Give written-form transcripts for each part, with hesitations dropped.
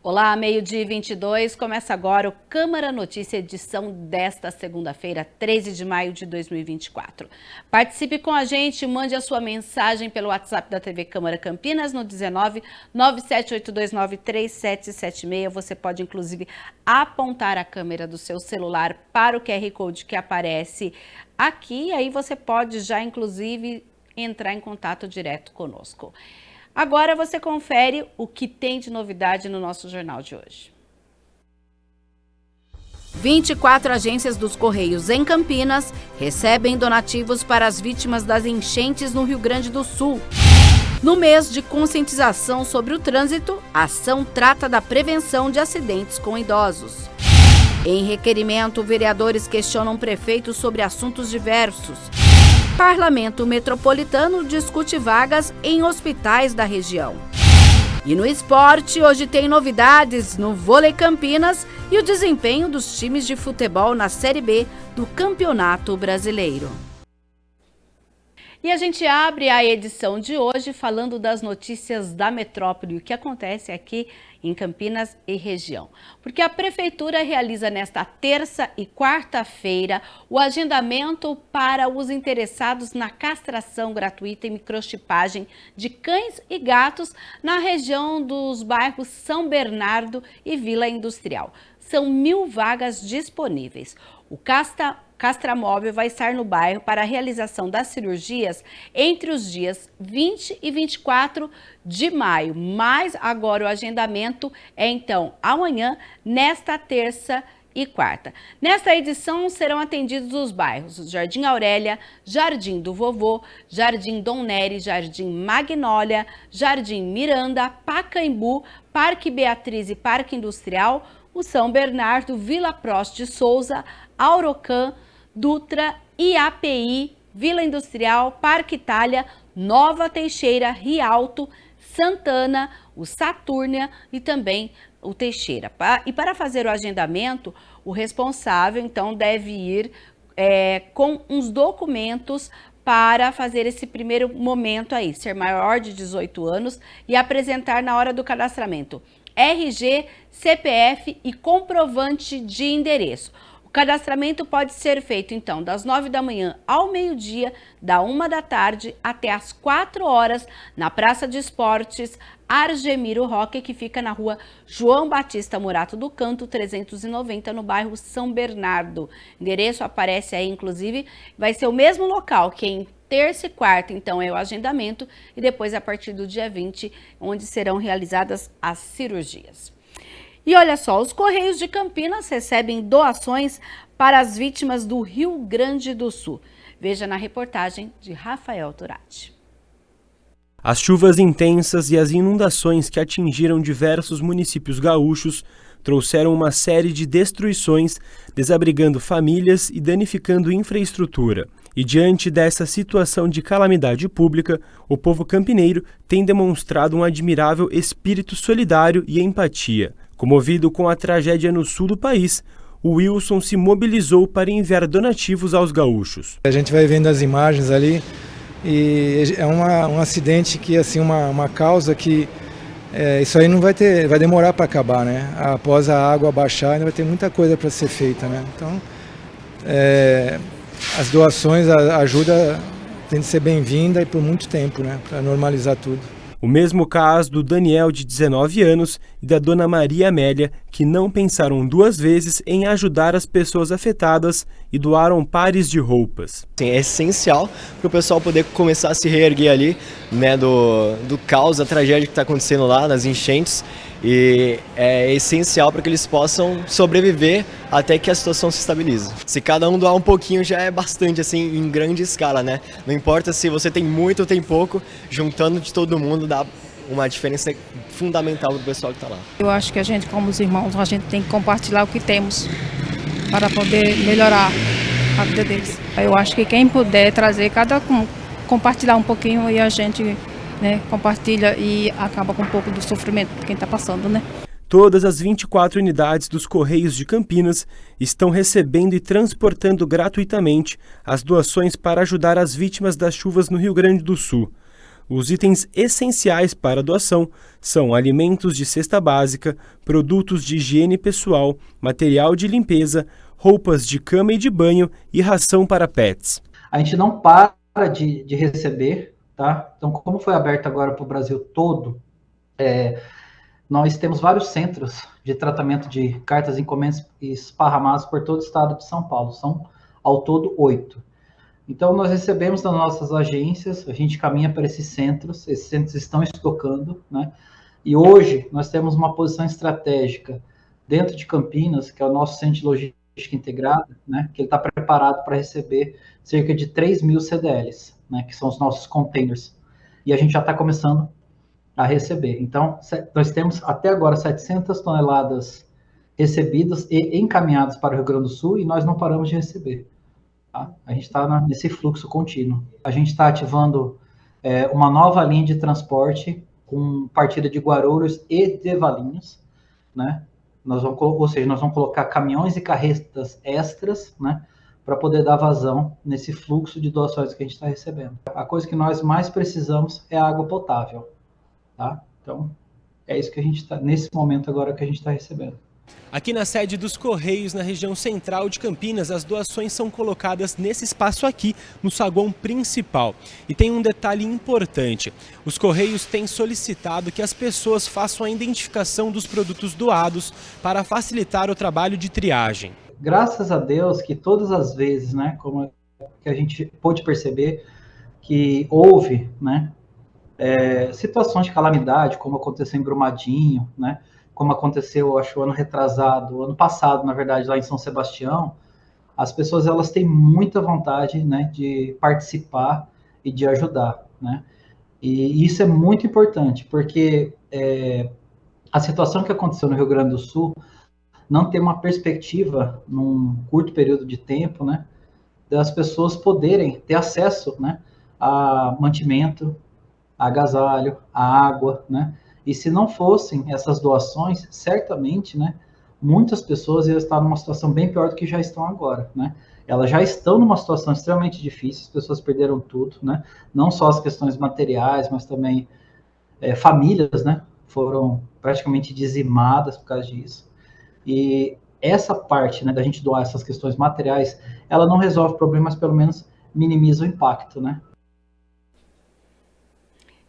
Olá, meio-dia 22, começa agora o Câmara Notícia, edição desta segunda-feira, 13 de maio de 2024. Participe com a gente, mande a sua mensagem pelo WhatsApp da TV Câmara Campinas no 19 97829 3776. Você pode, inclusive, apontar a câmera do seu celular para o QR Code que aparece aqui, aí você pode já, inclusive, entrar em contato direto conosco. Agora você confere o que tem de novidade no nosso jornal de hoje. 24 agências dos Correios em Campinas recebem donativos para as vítimas das enchentes no Rio Grande do Sul. No mês de conscientização sobre o trânsito, a ação trata da prevenção de acidentes com idosos. Em requerimento, vereadores questionam prefeitos sobre assuntos diversos. Parlamento Metropolitano discute vagas em hospitais da região. E no esporte, hoje tem novidades no vôlei Campinas e o desempenho dos times de futebol na Série B do Campeonato Brasileiro. E a gente abre a edição de hoje falando das notícias da metrópole, o que acontece aqui em Campinas e região. Porque a Prefeitura realiza nesta terça e quarta-feira o agendamento para os interessados na castração gratuita e microchipagem de cães e gatos na região dos bairros São Bernardo e Vila Industrial. São 1.000 vagas disponíveis. O Castramóvel vai estar no bairro para a realização das cirurgias entre os dias 20 e 24 de maio. Mas agora o agendamento é então amanhã, nesta terça e quarta. Nesta edição serão atendidos os bairros Jardim Aurélia, Jardim do Vovô, Jardim Dom Nery, Jardim Magnólia, Jardim Miranda, Pacaembu, Parque Beatriz e Parque Industrial, o São Bernardo, Vila Prost de Souza, Aurocã, Dutra, IAPI, Vila Industrial, Parque Itália, Nova Teixeira, Rialto, Santana, o Satúrnia e também o Teixeira. E para fazer o agendamento, o responsável então deve ir com uns documentos para fazer esse primeiro momento aí, ser maior de 18 anos e apresentar na hora do cadastramento RG, CPF e comprovante de endereço. O cadastramento pode ser feito, então, das 9 da manhã ao meio-dia, da 1 da tarde até às 4 horas, na Praça de Esportes Argemiro Roque, que fica na rua João Batista Morato do Canto, 390, no bairro São Bernardo. O endereço aparece aí, inclusive, vai ser o mesmo local que em terça e quarta, então, é o agendamento, e depois, a partir do dia 20, onde serão realizadas as cirurgias. E olha só, os Correios de Campinas recebem doações para as vítimas do Rio Grande do Sul. Veja na reportagem de Rafael Turati. As chuvas intensas e as inundações que atingiram diversos municípios gaúchos trouxeram uma série de destruições, desabrigando famílias e danificando infraestrutura. E diante dessa situação de calamidade pública, o povo campineiro tem demonstrado um admirável espírito solidário e empatia. Comovido com a tragédia no sul do país, o Wilson se mobilizou para enviar donativos aos gaúchos. A gente vai vendo as imagens ali e é um acidente que, assim, uma causa que isso aí não vai demorar para acabar, né? Após a água baixar, ainda vai ter muita coisa para ser feita, né? Então, as doações, a ajuda tem de ser bem-vinda e por muito tempo, né? Para normalizar tudo. O mesmo caso do Daniel, de 19 anos, e da dona Maria Amélia, que não pensaram duas vezes em ajudar as pessoas afetadas e doaram pares de roupas. É essencial para o pessoal poder começar a se reerguer ali, né, do caos, da tragédia que está acontecendo lá, nas enchentes. E é essencial para que eles possam sobreviver até que a situação se estabilize. Se cada um doar um pouquinho já é bastante, assim, em grande escala, né? Não importa se você tem muito ou tem pouco, juntando de todo mundo dá uma diferença fundamental para o pessoal que está lá. Eu acho que a gente, como os irmãos, a gente tem que compartilhar o que temos para poder melhorar a vida deles. Eu acho que quem puder trazer, compartilhar um pouquinho e a gente, né, compartilha e acaba com um pouco do sofrimento de quem está passando, né? Todas as 24 unidades dos Correios de Campinas estão recebendo e transportando gratuitamente as doações para ajudar as vítimas das chuvas no Rio Grande do Sul. Os itens essenciais para a doação são alimentos de cesta básica, produtos de higiene pessoal, material de limpeza, roupas de cama e de banho e ração para pets. A gente não para de receber, tá? Então, como foi aberto agora para o Brasil todo, nós temos vários centros de tratamento de cartas e encomendas esparramados por todo o estado de São Paulo. São, ao todo, 8. Então, nós recebemos das nossas agências, a gente caminha para esses centros estão estocando, né? E hoje, nós temos uma posição estratégica dentro de Campinas, que é o nosso centro de logística integrada, né? Que ele está preparado para receber cerca de 3.000 CDLs, né? Que são os nossos containers. E a gente já está começando a receber. Então, nós temos até agora 700 toneladas recebidas e encaminhadas para o Rio Grande do Sul e nós não paramos de receber. Tá? A gente está nesse fluxo contínuo. A gente está ativando uma nova linha de transporte com partida de Guarulhos e de Valinhos, né? Nós vamos colocar caminhões e carretas extras, né? Para poder dar vazão nesse fluxo de doações que a gente está recebendo. A coisa que nós mais precisamos é a água potável. Tá? Então, é isso que a gente está, nesse momento agora, que a gente está recebendo. Aqui na sede dos Correios, na região central de Campinas, as doações são colocadas nesse espaço aqui, no saguão principal. E tem um detalhe importante: os Correios têm solicitado que as pessoas façam a identificação dos produtos doados para facilitar o trabalho de triagem. Graças a Deus que todas as vezes, né, como que a gente pôde perceber, que houve, né, situações de calamidade, como aconteceu em Brumadinho, né, como aconteceu, acho, ano passado, na verdade, lá em São Sebastião, as pessoas, elas têm muita vontade, né, de participar e de ajudar, né, e isso é muito importante, porque a situação que aconteceu no Rio Grande do Sul não tem uma perspectiva, num curto período de tempo, né, das pessoas poderem ter acesso, né, a mantimento, a agasalho, a água, né? E se não fossem essas doações, certamente, né, muitas pessoas iam estar numa situação bem pior do que já estão agora, né? Elas já estão numa situação extremamente difícil, as pessoas perderam tudo, né? Não só as questões materiais, mas também famílias, né, foram praticamente dizimadas por causa disso. E essa parte, né, da gente doar essas questões materiais, ela não resolve o problema, mas pelo menos minimiza o impacto, né?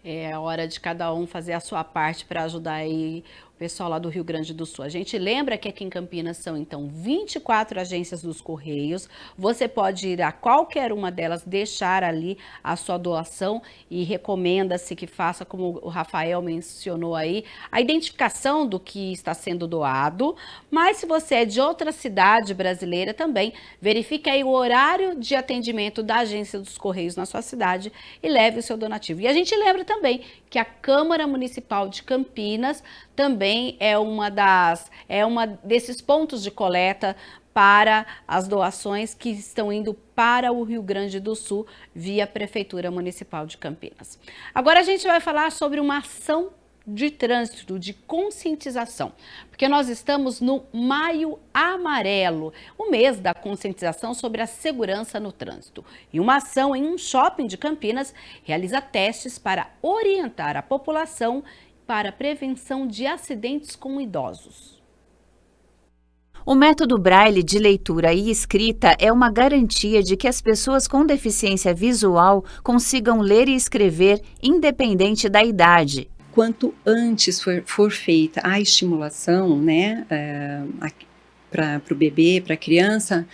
É hora de cada um fazer a sua parte para ajudar aí o pessoal lá do Rio Grande do Sul. A gente lembra que aqui em Campinas são, então, 24 agências dos Correios. Você pode ir a qualquer uma delas, deixar ali a sua doação e recomenda-se que faça, como o Rafael mencionou aí, a identificação do que está sendo doado. Mas se você é de outra cidade brasileira também, verifique aí o horário de atendimento da agência dos Correios na sua cidade e leve o seu donativo. E a gente lembra também que a Câmara Municipal de Campinas também é uma desses pontos de coleta para as doações que estão indo para o Rio Grande do Sul via Prefeitura Municipal de Campinas. Agora a gente vai falar sobre uma ação de trânsito, de conscientização, porque nós estamos no Maio Amarelo, o mês da conscientização sobre a segurança no trânsito. E uma ação em um shopping de Campinas realiza testes para orientar a população para a prevenção de acidentes com idosos. O método Braille de leitura e escrita é uma garantia de que as pessoas com deficiência visual consigam ler e escrever independente da idade. Quanto antes for feita a estimulação, né, para o bebê, para a criança,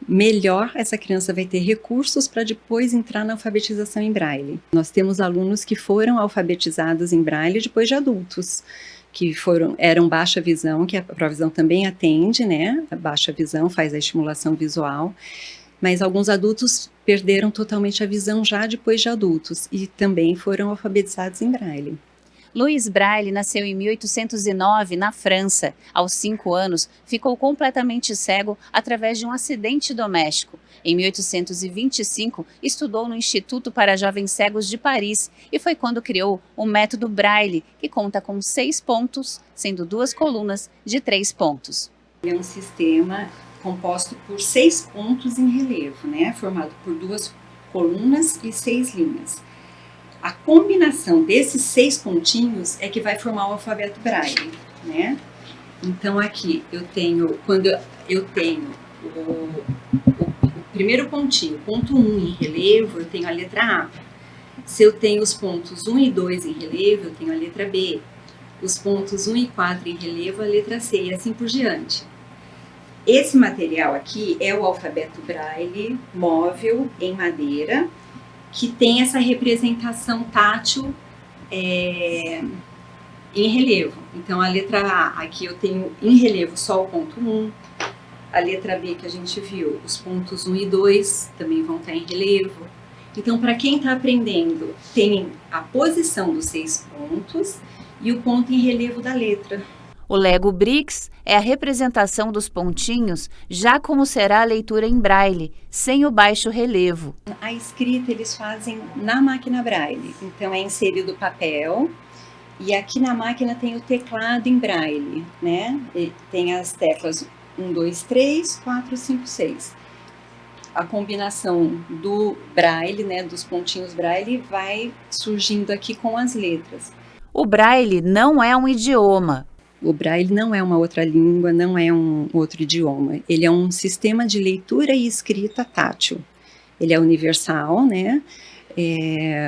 melhor essa criança vai ter recursos para depois entrar na alfabetização em Braille. Nós temos alunos que foram alfabetizados em Braille depois de adultos, que eram baixa visão, que a Provisão também atende, né, a baixa visão faz a estimulação visual, mas alguns adultos perderam totalmente a visão já depois de adultos e também foram alfabetizados em Braille. Louis Braille nasceu em 1809, na França. Aos 5 anos, ficou completamente cego através de um acidente doméstico. Em 1825, estudou no Instituto para Jovens Cegos de Paris e foi quando criou o método Braille, que conta com 6 pontos, sendo 2 colunas de 3 pontos. É um sistema composto por 6 pontos em relevo, né? Formado por 2 colunas e 6 linhas. A combinação desses 6 pontinhos é que vai formar o alfabeto Braille, né? Então aqui quando eu tenho o primeiro pontinho, ponto 1 em relevo, eu tenho a letra A. Se eu tenho os pontos 1 e 2 em relevo, eu tenho a letra B. Os pontos 1 e 4 em relevo, a letra C, e assim por diante. Esse material aqui é o alfabeto Braille móvel em madeira, que tem essa representação tátil em relevo. Então, a letra A, aqui eu tenho em relevo só o ponto 1. A letra B que a gente viu, os pontos 1 e 2 também vão estar em relevo. Então, para quem está aprendendo, tem a posição dos 6 pontos e o ponto em relevo da letra. O Lego Bricks é a representação dos pontinhos, já como será a leitura em braille, sem o baixo relevo. A escrita eles fazem na máquina Braille, então é inserido o papel e aqui na máquina tem o teclado em braille, né? E tem as teclas 1, 2, 3, 4, 5, 6. A combinação do braille, né, dos pontinhos braille, vai surgindo aqui com as letras. O braille não é um idioma. O Braille não é uma outra língua, não é um outro idioma. Ele é um sistema de leitura e escrita tátil. Ele é universal, né?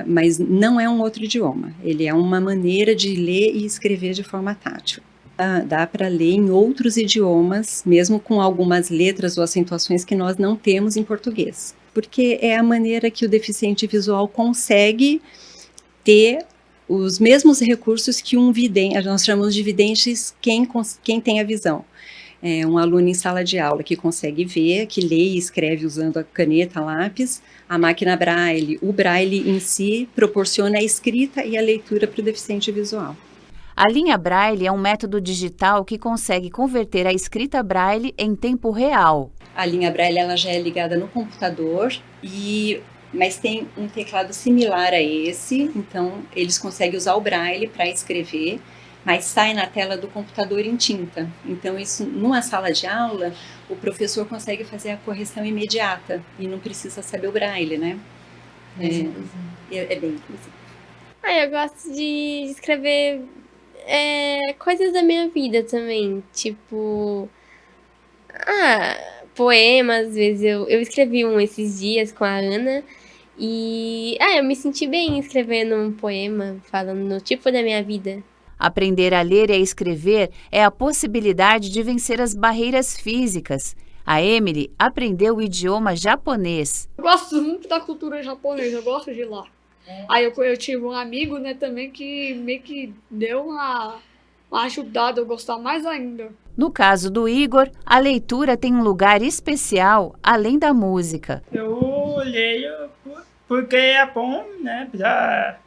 Mas não é um outro idioma. Ele é uma maneira de ler e escrever de forma tátil. Dá para ler em outros idiomas, mesmo com algumas letras ou acentuações que nós não temos em português. Porque é a maneira que o deficiente visual consegue ter os mesmos recursos que um vidente, nós chamamos de videntes quem tem a visão. É um aluno em sala de aula que consegue ver, que lê e escreve usando a caneta, lápis, a máquina Braille, o Braille em si proporciona a escrita e a leitura para o deficiente visual. A linha Braille é um método digital que consegue converter a escrita Braille em tempo real. A linha Braille ela já é ligada no computador mas tem um teclado similar a esse, então eles conseguem usar o Braille para escrever, mas sai na tela do computador em tinta. Então isso, numa sala de aula, o professor consegue fazer a correção imediata e não precisa saber o Braille, né? É bem inclusivo. Eu gosto de escrever coisas da minha vida também, tipo... poemas, às vezes eu escrevi um esses dias com a Ana. E eu me senti bem escrevendo um poema, falando no tipo da minha vida. Aprender a ler e a escrever é a possibilidade de vencer as barreiras físicas. A Emily aprendeu o idioma japonês. Eu gosto muito da cultura japonesa, eu gosto de ir lá. Aí eu tive um amigo, né, também que meio que deu uma ajudada a eu gostar mais ainda. No caso do Igor, a leitura tem um lugar especial, além da música. Eu leio porque é bom, né, para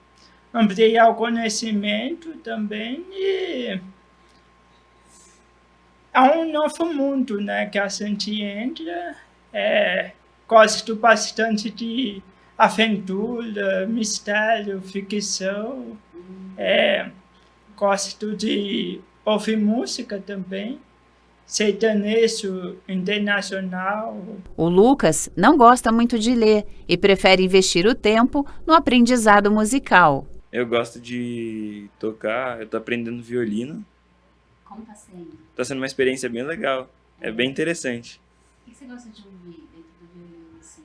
ampliar o conhecimento também e é um novo mundo, né, que a gente entra. Gosto bastante de aventura, mistério, ficção. Gosto de ouvir música também, sertanejo internacional. O Lucas não gosta muito de ler e prefere investir o tempo no aprendizado musical. Eu gosto de tocar, eu tô aprendendo violino. Como tá sendo? Tá sendo uma experiência bem legal, é bem interessante. O que você gosta de ouvir dentro do violino, assim?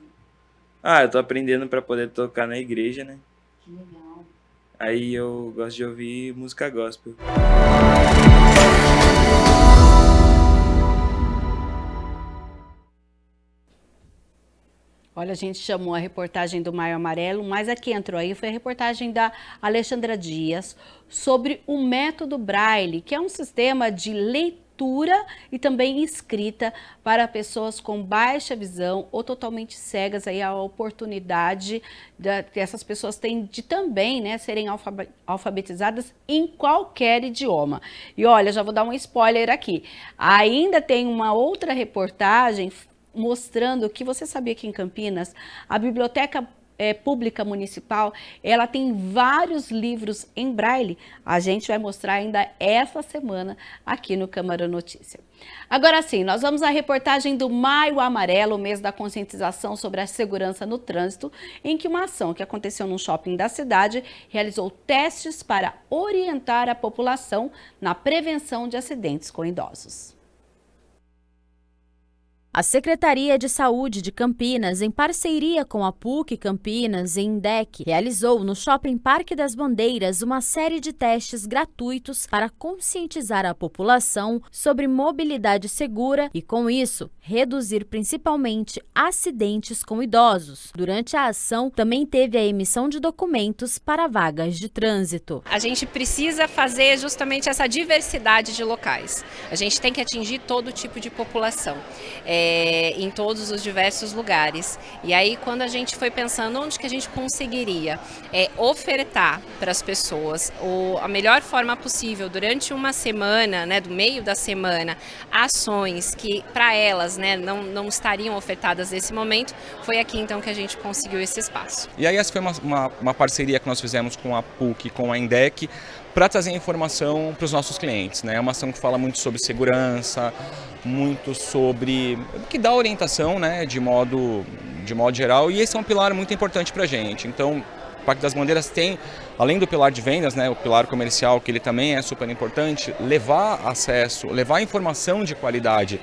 Eu tô aprendendo para poder tocar na igreja, né? Que legal. Aí eu gosto de ouvir música gospel. Olha, a gente chamou a reportagem do Maio Amarelo, mas a que entrou aí foi a reportagem da Alexandra Dias sobre o método Braille, que é um sistema de leitura e também escrita para pessoas com baixa visão ou totalmente cegas. Aí a oportunidade que essas pessoas têm de também, né, serem alfabetizadas em qualquer idioma. E olha, já vou dar um spoiler aqui. Ainda tem uma outra reportagem mostrando que você sabia que em Campinas a Biblioteca Pública Municipal, ela tem vários livros em braille. A gente vai mostrar ainda essa semana aqui no Câmara Notícia. Agora sim, nós vamos à reportagem do Maio Amarelo, o mês da conscientização sobre a segurança no trânsito, em que uma ação que aconteceu num shopping da cidade realizou testes para orientar a população na prevenção de acidentes com idosos. A Secretaria de Saúde de Campinas, em parceria com a PUC Campinas e INDEC, realizou no Shopping Parque das Bandeiras uma série de testes gratuitos para conscientizar a população sobre mobilidade segura e, com isso, reduzir principalmente acidentes com idosos. Durante a ação, também teve a emissão de documentos para vagas de trânsito. A gente precisa fazer justamente essa diversidade de locais. A gente tem que atingir todo tipo de população. Em todos os diversos lugares. E aí, quando a gente foi pensando onde que a gente conseguiria ofertar para as pessoas a melhor forma possível durante uma semana, né, do meio da semana, ações que para elas, né, não estariam ofertadas nesse momento, foi aqui então que a gente conseguiu esse espaço. E aí essa foi uma parceria que nós fizemos com a PUC, com a INDEC, para trazer informação para os nossos clientes, né? É uma ação que fala muito sobre segurança, muito sobre que dá orientação, né, de modo geral, e esse é um pilar muito importante para a gente. Então, o Parque das Bandeiras tem, além do pilar de vendas, né, o pilar comercial, que ele também é super importante, levar acesso, levar informação de qualidade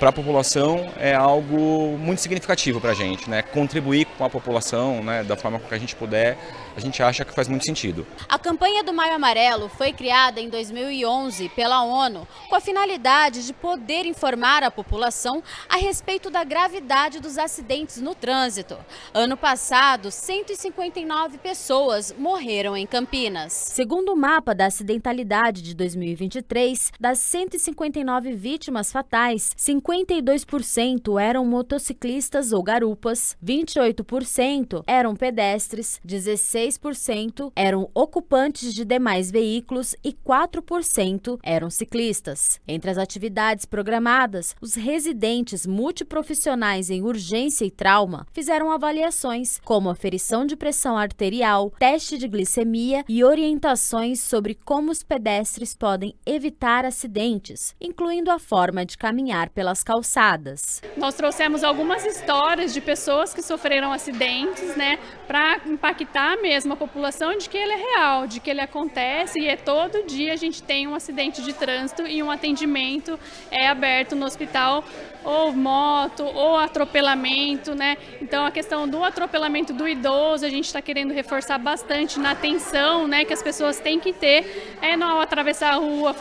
para a população é algo muito significativo para a gente, né? Contribuir com a população, né, da forma que a gente puder, a gente acha que faz muito sentido. A campanha do Maio Amarelo foi criada em 2011 pela ONU com a finalidade de poder informar a população a respeito da gravidade dos acidentes no trânsito. Ano passado, 159 pessoas morreram em Campinas. Segundo o mapa da acidentalidade de 2023, das 159 vítimas fatais, 52% eram motociclistas ou garupas, 28% eram pedestres, 16% eram ocupantes de demais veículos e 4% eram ciclistas. Entre as atividades programadas, os residentes multiprofissionais em urgência e trauma fizeram avaliações como aferição de pressão arterial, teste de glicemia e orientações sobre como os pedestres podem evitar acidentes, incluindo a forma de caminhar pelas calçadas. Nós trouxemos algumas histórias de pessoas que sofreram acidentes, né, para impactar mesmo a população de que ele é real, de que ele acontece e todo dia a gente tem um acidente de trânsito e um atendimento aberto no hospital, ou moto, ou atropelamento, né? Então a questão do atropelamento do idoso, a gente está querendo reforçar bastante na atenção, né, que as pessoas têm que ter ao atravessar a rua,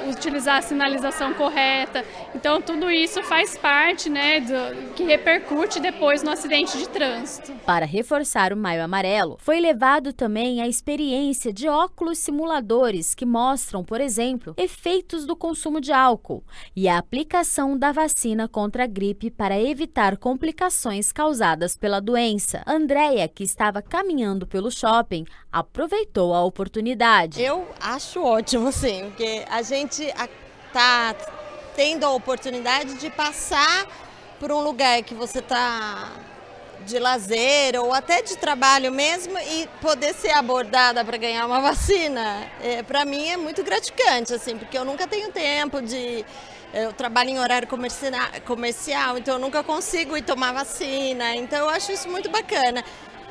utilizar a sinalização correta. Então tudo isso faz parte, né, que repercute depois no acidente de trânsito. Para reforçar o Maio Amarelo, foi levado também a experiência de óculos simuladores que mostram, por exemplo, efeitos do consumo de álcool e a aplicação da vacina contra a gripe para evitar complicações causadas pela doença. Andréia, que estava caminhando pelo shopping, aproveitou a oportunidade. Eu acho ótimo, sim, porque a gente está tendo a oportunidade de passar por um lugar que você está de lazer ou até de trabalho mesmo e poder ser abordada para ganhar uma vacina, para mim é muito gratificante, assim, porque eu nunca tenho tempo eu trabalho em horário comercial, então eu nunca consigo ir tomar vacina, então eu acho isso muito bacana.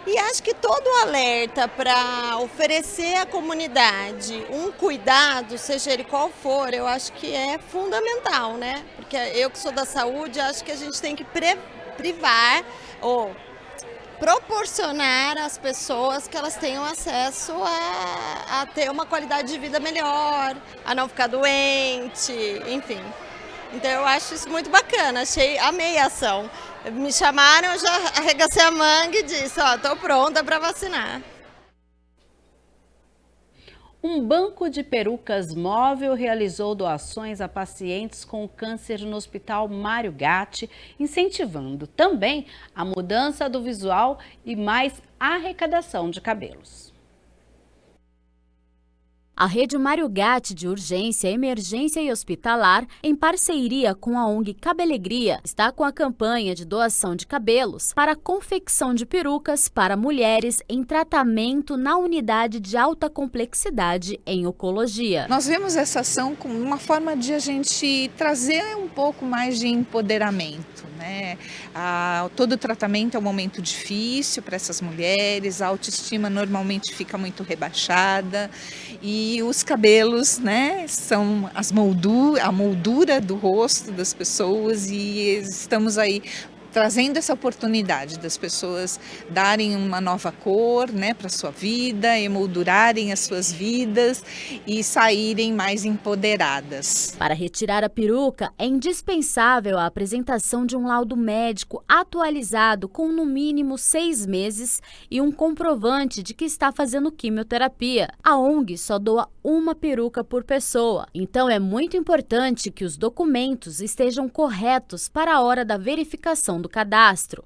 E acho que todo alerta para oferecer à comunidade um cuidado, seja ele qual for, eu acho que é fundamental, né? Porque eu que sou da saúde, acho que a gente tem que privar ou proporcionar às pessoas que elas tenham acesso a ter uma qualidade de vida melhor, a não ficar doente, enfim. Então eu acho isso muito bacana, amei a ação. Me chamaram, eu já arregacei a manga e disse, tô pronta para vacinar. Um banco de perucas móvel realizou doações a pacientes com câncer no Hospital Mário Gatti, incentivando também a mudança do visual e mais arrecadação de cabelos. A Rede Mário Gatti de Urgência, Emergência e Hospitalar, em parceria com a ONG Cabelegria, está com a campanha de doação de cabelos para confecção de perucas para mulheres em tratamento na unidade de alta complexidade em oncologia. Nós vemos essa ação como uma forma de a gente trazer um pouco mais de empoderamento, né? Todo tratamento é um momento difícil para essas mulheres, a autoestima normalmente fica muito rebaixada e os cabelos, né, são a moldura do rosto das pessoas e estamos aí trazendo essa oportunidade das pessoas darem uma nova cor, né, para a sua vida, emoldurarem as suas vidas e saírem mais empoderadas. Para retirar a peruca, é indispensável a apresentação de um laudo médico atualizado com no mínimo 6 meses e um comprovante de que está fazendo quimioterapia. A ONG só doa uma peruca por pessoa, então é muito importante que os documentos estejam corretos para a hora da verificação do cadastro.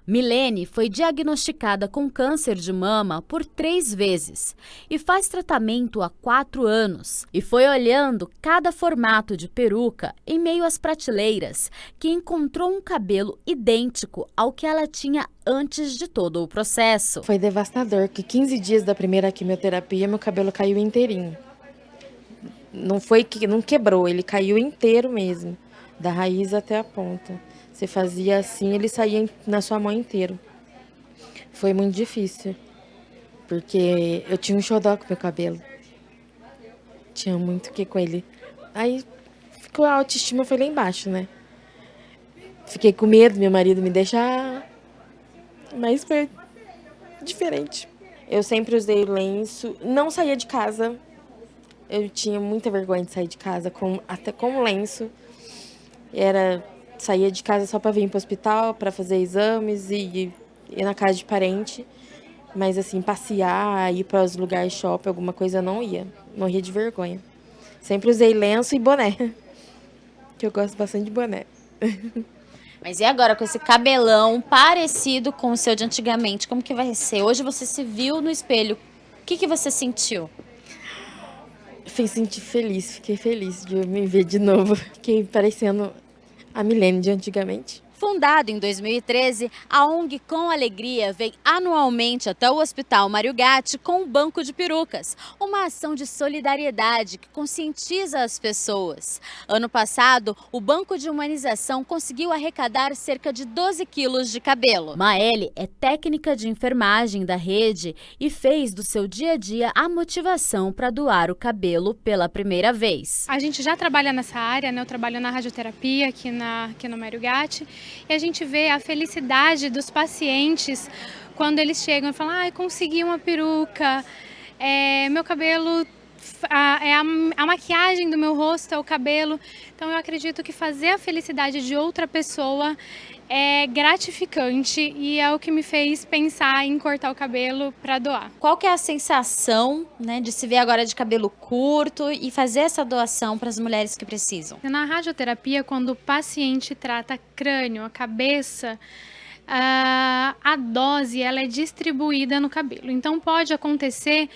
Milene foi diagnosticada com câncer de mama por 3 vezes e faz tratamento há 4 anos. E foi olhando cada formato de peruca em meio às prateleiras que encontrou um cabelo idêntico ao que ela tinha antes de todo o processo. Foi devastador, que 15 dias da primeira quimioterapia meu cabelo caiu inteirinho. Não quebrou, ele caiu inteiro mesmo, da raiz até a ponta. Você fazia assim, ele saía na sua mão inteiro. Foi muito difícil, porque eu tinha um xodó com meu cabelo. Tinha muito o que com ele. Aí ficou a autoestima foi lá embaixo, né? Fiquei com medo, meu marido me deixar, mas foi diferente. Eu sempre usei lenço, não saía de casa. Eu tinha muita vergonha de sair de casa, até com lenço. Saía de casa só para vir para o hospital, para fazer exames e ir na casa de parente. Mas assim, passear, ir para os lugares shopping, alguma coisa eu não ia. Morria de vergonha. Sempre usei lenço e boné, que eu gosto bastante de boné. Mas e agora com esse cabelão parecido com o seu de antigamente, como que vai ser? Hoje você se viu no espelho, o que você sentiu? Fez sentir feliz, fiquei feliz de me ver de novo. Fiquei parecendo a Milene de antigamente. Fundado em 2013, a ONG Com Alegria vem anualmente até o Hospital Mário Gatti com um banco de perucas, uma ação de solidariedade que conscientiza as pessoas. Ano passado, o Banco de Humanização conseguiu arrecadar cerca de 12 quilos de cabelo. Maeli é técnica de enfermagem da rede e fez do seu dia a dia a motivação para doar o cabelo pela primeira vez. A gente já trabalha nessa área, né? Eu trabalho na radioterapia aqui no Mário Gatti. E a gente vê a felicidade dos pacientes quando eles chegam e falam: consegui uma peruca, meu cabelo, a maquiagem do meu rosto é o cabelo. Então eu acredito que fazer a felicidade de outra pessoa é gratificante e é o que me fez pensar em cortar o cabelo para doar. Qual que é a sensação, né, de se ver agora de cabelo curto e fazer essa doação para as mulheres que precisam? Na radioterapia, quando o paciente trata crânio, a cabeça, a dose ela é distribuída no cabelo. Então pode acontecer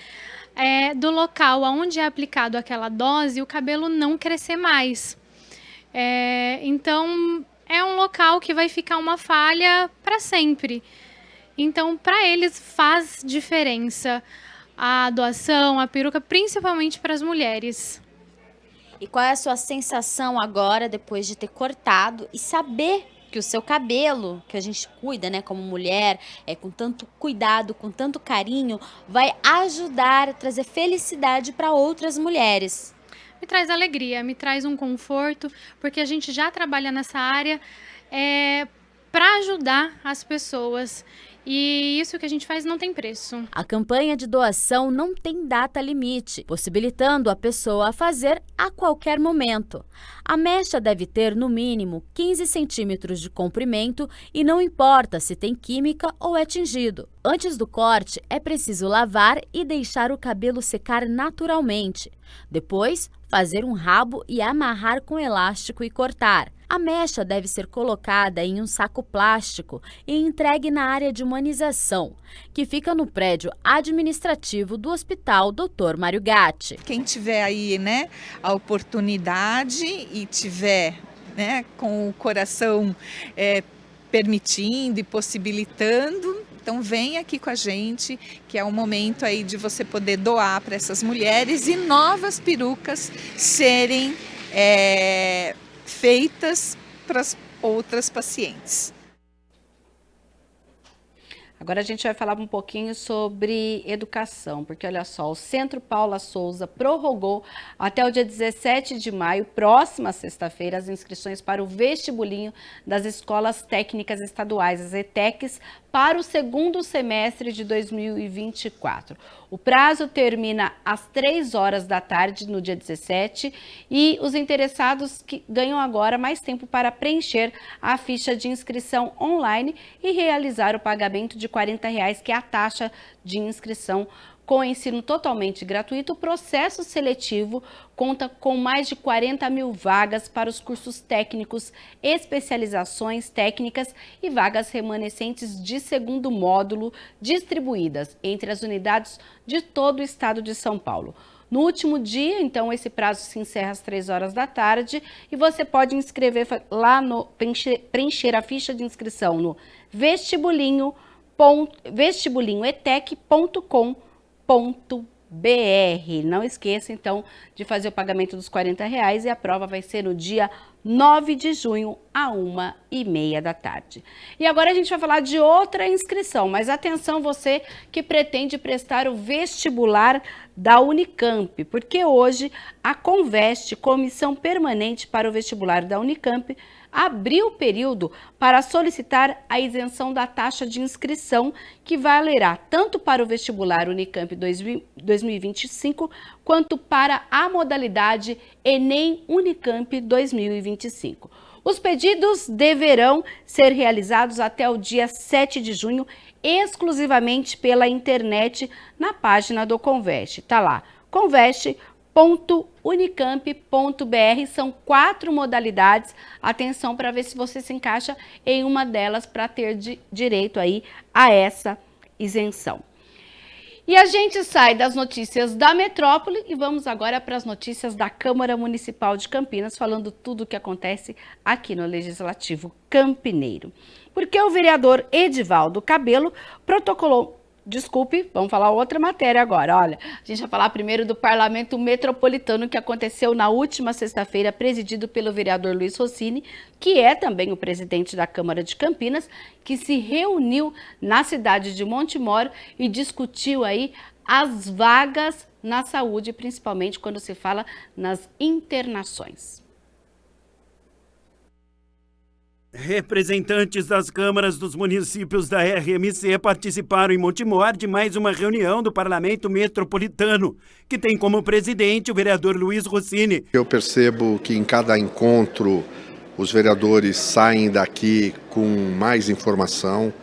do local onde é aplicado aquela dose o cabelo não crescer mais. Então é um local que vai ficar uma falha para sempre. Então, para eles faz diferença a doação, a peruca, principalmente para as mulheres. E qual é a sua sensação agora, depois de ter cortado e saber que o seu cabelo, que a gente cuida, né, como mulher, com tanto cuidado, com tanto carinho, vai ajudar a trazer felicidade para outras mulheres? Me traz alegria, me traz um conforto, porque a gente já trabalha nessa área para ajudar as pessoas. E isso que a gente faz não tem preço. A campanha de doação não tem data limite, possibilitando a pessoa a fazer a qualquer momento. A mecha deve ter no mínimo 15 centímetros de comprimento e não importa se tem química ou é tingido. Antes do corte, é preciso lavar e deixar o cabelo secar naturalmente. Depois, fazer um rabo e amarrar com elástico e cortar. A mecha deve ser colocada em um saco plástico e entregue na área de humanização, que fica no prédio administrativo do Hospital Dr. Mário Gatti. Quem tiver aí, né, a oportunidade e tiver, né, com o coração permitindo e possibilitando, então vem aqui com a gente, que é o momento aí de você poder doar para essas mulheres e novas perucas serem feitas para as outras pacientes. Agora a gente vai falar um pouquinho sobre educação, porque olha só, o Centro Paula Souza prorrogou até o dia 17 de maio, próxima sexta-feira, as inscrições para o vestibulinho das escolas técnicas estaduais, as ETECs, para o segundo semestre de 2024. O prazo termina às 3 horas da tarde, no dia 17, e os interessados que ganham agora mais tempo para preencher a ficha de inscrição online e realizar o pagamento de R$ 40, que é a taxa de inscrição. Com ensino totalmente gratuito, o processo seletivo conta com mais de 40 mil vagas para os cursos técnicos, especializações técnicas e vagas remanescentes de segundo módulo, distribuídas entre as unidades de todo o estado de São Paulo. No último dia, então, esse prazo se encerra às 3 horas da tarde e você pode inscrever lá preencher a ficha de inscrição no vestibulinhoetec.com.br. Não esqueça, então, de fazer o pagamento dos R$ 40 e a prova vai ser no dia 9 de junho, à 1h30 da tarde. E agora a gente vai falar de outra inscrição, mas atenção você que pretende prestar o vestibular da Unicamp, porque hoje a Conveste, Comissão Permanente para o Vestibular da Unicamp, abriu o período para solicitar a isenção da taxa de inscrição, que valerá tanto para o vestibular Unicamp 2025, quanto para a modalidade Enem Unicamp 2025. Os pedidos deverão ser realizados até o dia 7 de junho, exclusivamente pela internet, na página do Conveste. Tá lá, conveste.unicamp.br, são 4 modalidades. Atenção para ver se você se encaixa em uma delas para ter direito aí a essa isenção. E a gente sai das notícias da metrópole e vamos agora para as notícias da Câmara Municipal de Campinas, falando tudo o que acontece aqui no Legislativo Campineiro. Porque o vereador Edivaldo Cabelo protocolou... Desculpe, vamos falar outra matéria agora. Olha, a gente vai falar primeiro do Parlamento Metropolitano, que aconteceu na última sexta-feira, presidido pelo vereador Luiz Rossini, que é também o presidente da Câmara de Campinas, que se reuniu na cidade de Montemor e discutiu aí as vagas na saúde, principalmente quando se fala nas internações. Representantes das câmaras dos municípios da RMC participaram em Montemor de mais uma reunião do Parlamento Metropolitano, que tem como presidente o vereador Luiz Rossini. Eu percebo que em cada encontro os vereadores saem daqui com mais informação.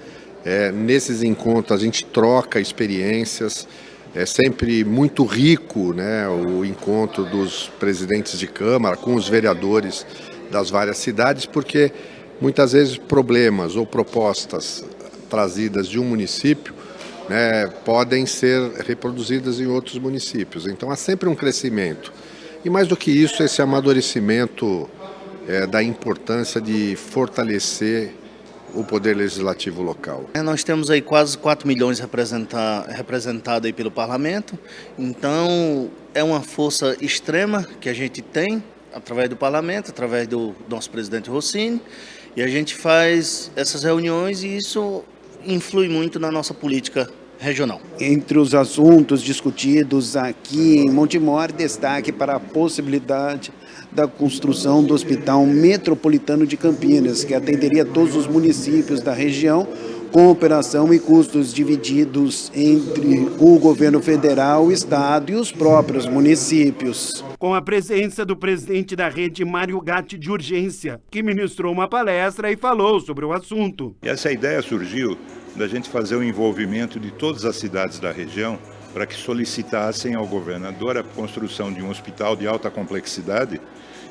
Nesses encontros a gente troca experiências. É sempre muito rico, né, o encontro dos presidentes de Câmara com os vereadores das várias cidades, porque muitas vezes problemas ou propostas trazidas de um município, né, podem ser reproduzidas em outros municípios. Então há sempre um crescimento. E mais do que isso, esse amadurecimento da importância de fortalecer o poder legislativo local. Nós temos aí quase 4 milhões representados aí pelo parlamento, então é uma força extrema que a gente tem através do parlamento, através do nosso presidente Rossini, e a gente faz essas reuniões e isso influi muito na nossa política regional. Entre os assuntos discutidos aqui em Montemor, destaque para a possibilidade da construção do Hospital Metropolitano de Campinas, que atenderia todos os municípios da região, com operação e custos divididos entre o governo federal, o estado e os próprios municípios. Com a presença do presidente da rede Mário Gatti de Urgência, que ministrou uma palestra e falou sobre o assunto. Essa ideia surgiu da gente fazer o envolvimento de todas as cidades da região para que solicitassem ao governador a construção de um hospital de alta complexidade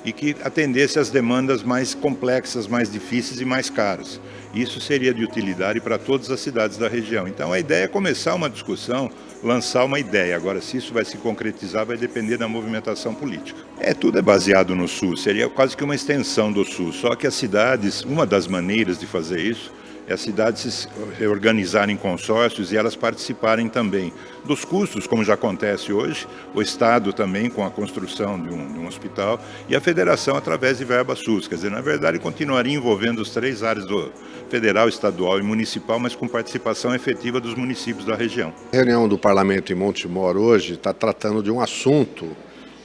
e que atendesse às demandas mais complexas, mais difíceis e mais caras. Isso seria de utilidade para todas as cidades da região. Então a ideia é começar uma discussão, lançar uma ideia. Agora, se isso vai se concretizar, vai depender da movimentação política. Tudo é baseado no SUS, seria quase que uma extensão do SUS. Só que as cidades, uma das maneiras de fazer isso, é as cidades se organizarem em consórcios e elas participarem também dos custos, como já acontece hoje, o Estado também com a construção de um hospital e a Federação através de verba SUS. Quer dizer, na verdade, continuaria envolvendo as 3 áreas do federal, estadual e municipal, mas com participação efetiva dos municípios da região. A reunião do Parlamento em Montemor hoje está tratando de um assunto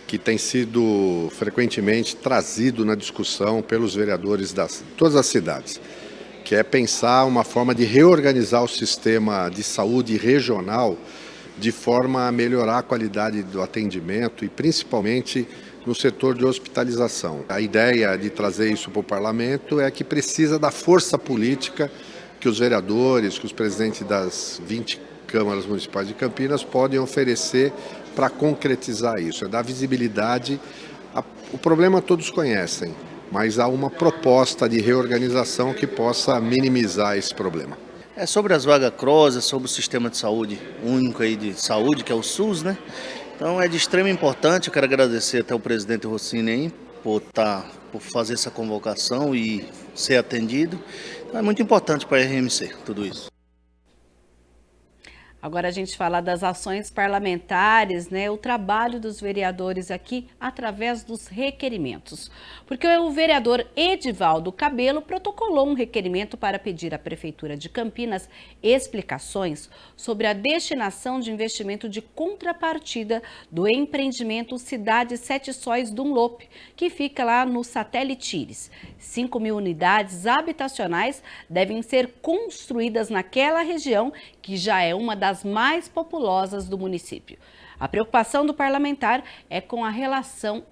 que tem sido frequentemente trazido na discussão pelos vereadores de todas as cidades, que é pensar uma forma de reorganizar o sistema de saúde regional de forma a melhorar a qualidade do atendimento e principalmente no setor de hospitalização. A ideia de trazer isso para o parlamento é que precisa da força política que os vereadores, que os presidentes das 20 câmaras municipais de Campinas podem oferecer para concretizar isso, é dar visibilidade. O problema todos conhecem, mas há uma proposta de reorganização que possa minimizar esse problema. É sobre as vagas CROSS, é sobre o sistema de saúde único aí de saúde, que é o SUS, né? Então é de extrema importância, eu quero agradecer até o presidente Rossini aí por fazer essa convocação e ser atendido. Então é muito importante para a RMC tudo isso. Agora a gente fala das ações parlamentares, né? O trabalho dos vereadores aqui através dos requerimentos. Porque o vereador Edivaldo Cabelo protocolou um requerimento para pedir à Prefeitura de Campinas explicações sobre a destinação de investimento de contrapartida do empreendimento Cidade Sete Sóis Dunlop, que fica lá no Satélite Íris. 5.000 unidades habitacionais devem ser construídas naquela região, que já é uma das mais populosas do município. A preocupação do parlamentar é com relação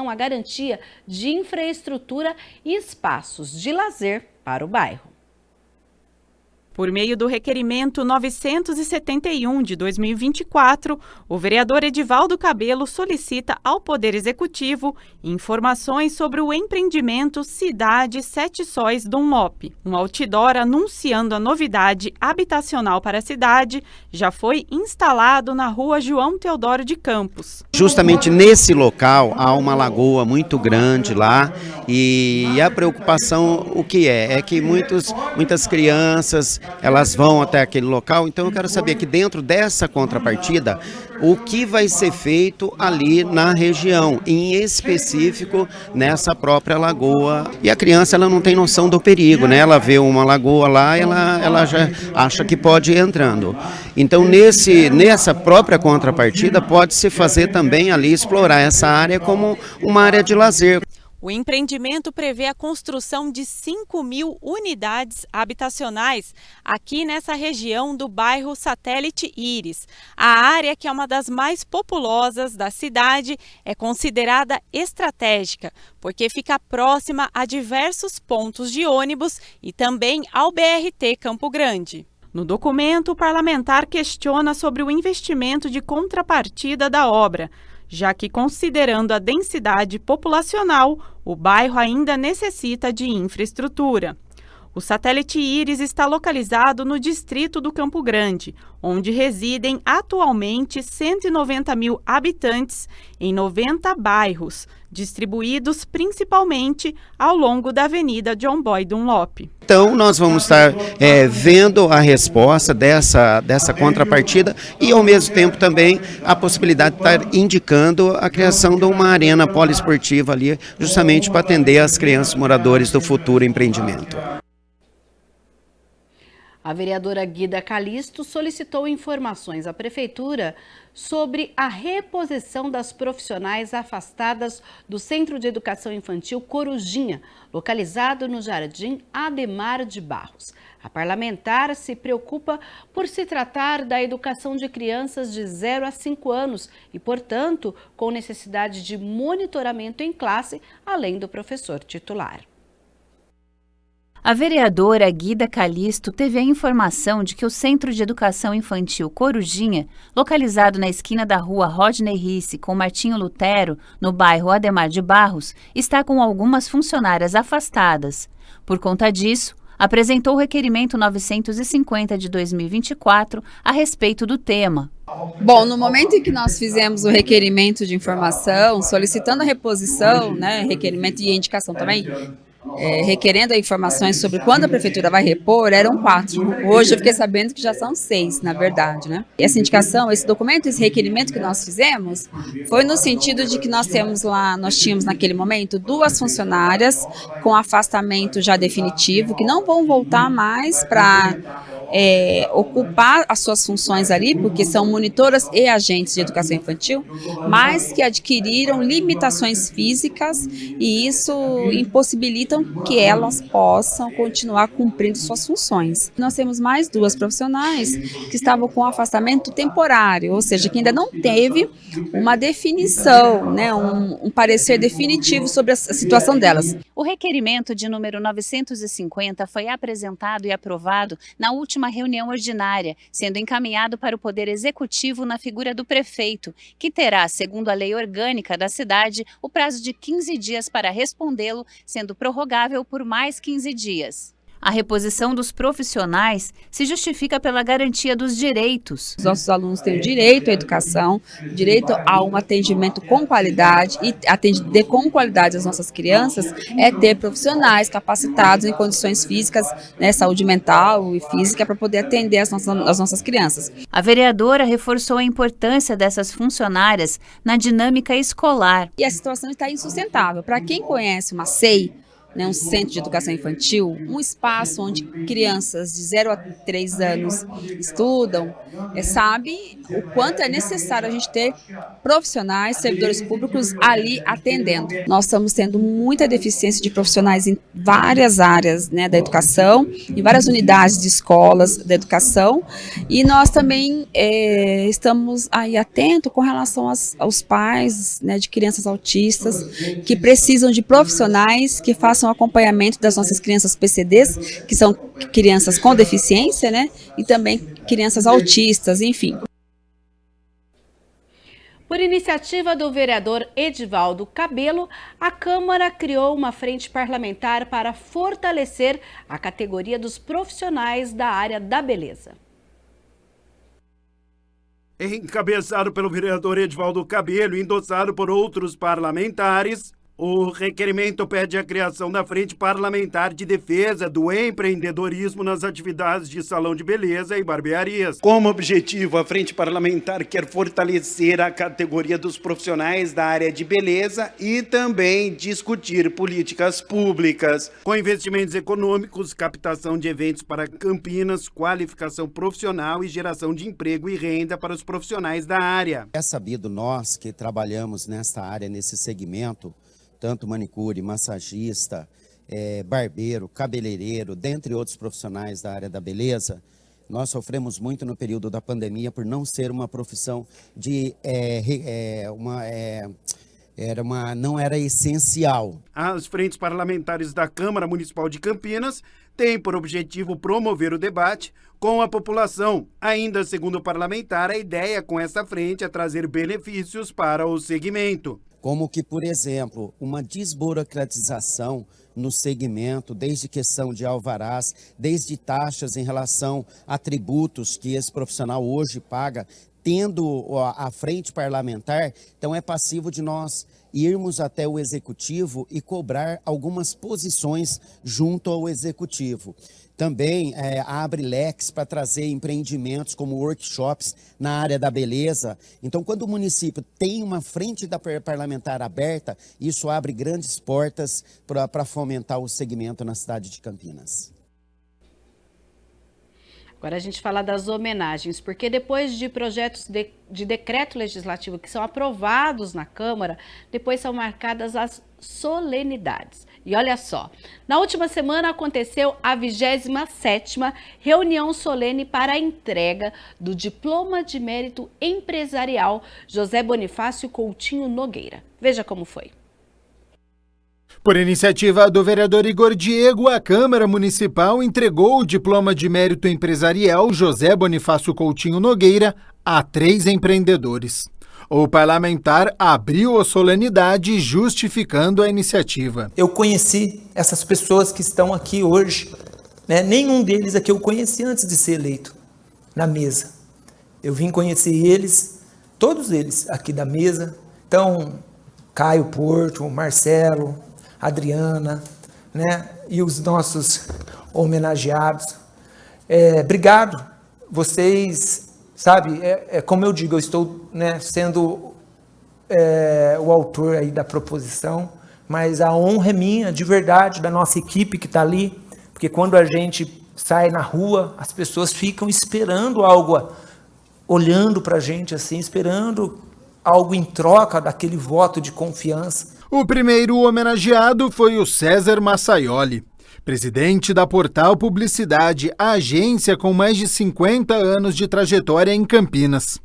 à garantia de infraestrutura e espaços de lazer para o bairro. Por meio do requerimento 971 de 2024, o vereador Edivaldo Cabelo solicita ao Poder Executivo informações sobre o empreendimento Cidade Sete Sóis Dunlop. Um outdoor anunciando a novidade habitacional para a cidade já foi instalado na rua João Teodoro de Campos. Justamente nesse local há uma lagoa muito grande lá e a preocupação o que é que muitas crianças elas vão até aquele local, então eu quero saber que dentro dessa contrapartida, o que vai ser feito ali na região, em específico nessa própria lagoa. E a criança ela não tem noção do perigo, né? Ela vê uma lagoa lá, ela já acha que pode ir entrando. Então nessa própria contrapartida pode-se fazer também ali, explorar essa área como uma área de lazer. O empreendimento prevê a construção de 5.000 unidades habitacionais aqui nessa região do bairro Satélite Íris. A área, que é uma das mais populosas da cidade, é considerada estratégica, porque fica próxima a diversos pontos de ônibus e também ao BRT Campo Grande. No documento, o parlamentar questiona sobre o investimento de contrapartida da obra, já que, considerando a densidade populacional, o bairro ainda necessita de infraestrutura. O Satélite Íris está localizado no distrito do Campo Grande, onde residem atualmente 190.000 habitantes em 90 bairros, distribuídos principalmente ao longo da Avenida John Boy Dunlop. Então nós vamos estar vendo a resposta dessa contrapartida e ao mesmo tempo também a possibilidade de estar indicando a criação de uma arena poliesportiva ali, justamente para atender as crianças moradores do futuro empreendimento. A vereadora Guida Calisto solicitou informações à Prefeitura sobre a reposição das profissionais afastadas do Centro de Educação Infantil Corujinha, localizado no Jardim Ademar de Barros. A parlamentar se preocupa por se tratar da educação de crianças de 0 a 5 anos e, portanto, com necessidade de monitoramento em classe, além do professor titular. A vereadora Guida Calisto teve a informação de que o Centro de Educação Infantil Corujinha, localizado na esquina da rua Rodney Risse com Martinho Lutero, no bairro Ademar de Barros, está com algumas funcionárias afastadas. Por conta disso, apresentou o requerimento 950 de 2024 a respeito do tema. Bom, no momento em que nós fizemos o requerimento de informação, solicitando a reposição, requerimento e indicação também, requerendo informações sobre quando a prefeitura vai repor, eram 4. Hoje eu fiquei sabendo que já são 6, na verdade, Essa indicação, esse documento, esse requerimento que nós fizemos, foi no sentido de que nós tínhamos naquele momento 2 funcionárias com afastamento já definitivo, que não vão voltar mais para ocupar as suas funções ali, porque são monitoras e agentes de educação infantil, mas que adquiriram limitações físicas e isso impossibilitam que elas possam continuar cumprindo suas funções. Nós temos mais 2 profissionais que estavam com afastamento temporário, ou seja, que ainda não teve uma definição, um parecer definitivo sobre a situação delas. O requerimento de número 950 foi apresentado e aprovado na última reunião ordinária, sendo encaminhado para o Poder Executivo na figura do prefeito, que terá, segundo a lei orgânica da cidade, o prazo de 15 dias para respondê-lo, sendo prorrogável por mais 15 dias. A reposição dos profissionais se justifica pela garantia dos direitos. Os nossos alunos têm o direito à educação, direito a um atendimento com qualidade, e atender com qualidade as nossas crianças é ter profissionais capacitados em condições físicas, saúde mental e física, para poder atender as nossas crianças. A vereadora reforçou a importância dessas funcionárias na dinâmica escolar. E a situação está insustentável. Para quem conhece uma SEI, um centro de educação infantil, um espaço onde crianças de 0 a 3 anos estudam, sabe o quanto é necessário a gente ter profissionais, servidores públicos ali atendendo. Nós estamos tendo muita deficiência de profissionais em várias áreas da educação, em várias unidades de escolas da educação, e nós também estamos aí atentos com relação aos pais de crianças autistas que precisam de profissionais que façam acompanhamento das nossas crianças PCDs, que são crianças com deficiência, e também crianças autistas, enfim. Por iniciativa do vereador Edivaldo Cabelo, a Câmara criou uma frente parlamentar para fortalecer a categoria dos profissionais da área da beleza. Encabeçado pelo vereador Edivaldo Cabelo e endossado por outros parlamentares, o requerimento pede a criação da Frente Parlamentar de Defesa do Empreendedorismo nas atividades de salão de beleza e barbearias. Como objetivo, a Frente Parlamentar quer fortalecer a categoria dos profissionais da área de beleza e também discutir políticas públicas, com investimentos econômicos, captação de eventos para Campinas, qualificação profissional e geração de emprego e renda para os profissionais da área. É sabido nós que trabalhamos nessa área, nesse segmento, tanto manicure, massagista, barbeiro, cabeleireiro, dentre outros profissionais da área da beleza, nós sofremos muito no período da pandemia por não ser uma profissão não era essencial. As frentes parlamentares da Câmara Municipal de Campinas têm por objetivo promover o debate com a população. Ainda segundo o parlamentar, a ideia com essa frente é trazer benefícios para o segmento. Como que, por exemplo, uma desburocratização no segmento, desde questão de alvarás, desde taxas em relação a tributos que esse profissional hoje paga, tendo a frente parlamentar, então é passivo de nós irmos até o executivo e cobrar algumas posições junto ao executivo. Também abre leques para trazer empreendimentos como workshops na área da beleza. Então, quando o município tem uma frente parlamentar aberta, isso abre grandes portas para fomentar o segmento na cidade de Campinas. Agora a gente fala das homenagens, porque depois de projetos de decreto legislativo que são aprovados na Câmara, depois são marcadas as solenidades. E olha só, na última semana aconteceu a 27ª reunião solene para a entrega do Diploma de Mérito Empresarial José Bonifácio Coutinho Nogueira. Veja como foi. Por iniciativa do vereador Igor Diego, a Câmara Municipal entregou o diploma de mérito empresarial José Bonifácio Coutinho Nogueira a 3 empreendedores. O parlamentar abriu a solenidade justificando a iniciativa. Eu conheci essas pessoas que estão aqui hoje, né? Nenhum deles aqui eu conheci antes de ser eleito na mesa. Eu vim conhecer eles, todos eles aqui da mesa. Então, Caio Porto, Marcelo, Adriana, né? E os nossos homenageados. Obrigado, vocês, sabe, como eu digo, eu estou, né, sendo o autor aí da proposição, mas a honra é minha, de verdade, da nossa equipe que está ali, porque quando a gente sai na rua, as pessoas ficam esperando algo, olhando para a gente assim, esperando algo em troca daquele voto de confiança. O primeiro homenageado foi o César Massaioli, presidente da Portal Publicidade, a agência com mais de 50 anos de trajetória em Campinas.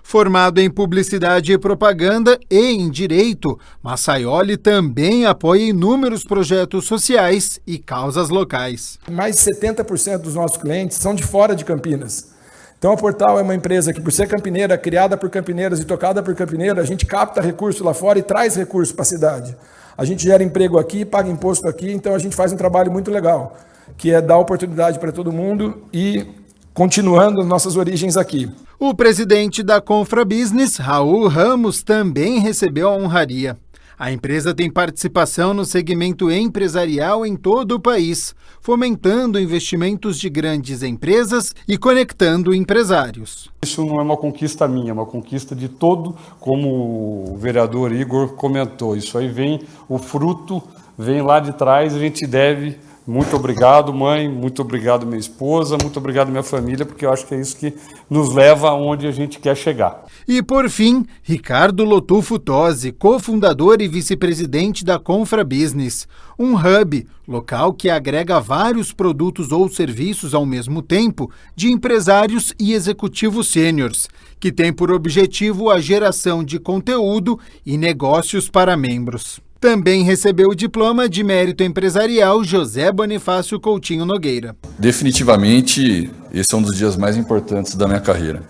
Formado em Publicidade e Propaganda e em Direito, Massaioli também apoia inúmeros projetos sociais e causas locais. Mais de 70% dos nossos clientes são de fora de Campinas. Então a Portal é uma empresa que, por ser campineira, criada por campineiros e tocada por campineiros, a gente capta recurso lá fora e traz recurso para a cidade. A gente gera emprego aqui, paga imposto aqui, então a gente faz um trabalho muito legal, que é dar oportunidade para todo mundo e continuando as nossas origens aqui. O presidente da Confra Business, Raul Ramos, também recebeu a honraria. A empresa tem participação no segmento empresarial em todo o país, fomentando investimentos de grandes empresas e conectando empresários. Isso não é uma conquista minha, é uma conquista de todo, como o vereador Igor comentou. Isso aí vem, o fruto vem lá de trás, a gente deve. Muito obrigado, mãe, muito obrigado, minha esposa, muito obrigado, minha família, porque eu acho que é isso que nos leva aonde a gente quer chegar. E, por fim, Ricardo Lotufo Tosi, cofundador e vice-presidente da Confra Business, um hub, local que agrega vários produtos ou serviços ao mesmo tempo de empresários e executivos sêniores, que tem por objetivo a geração de conteúdo e negócios para membros. Também recebeu o diploma de mérito empresarial José Bonifácio Coutinho Nogueira. Definitivamente, esse é um dos dias mais importantes da minha carreira.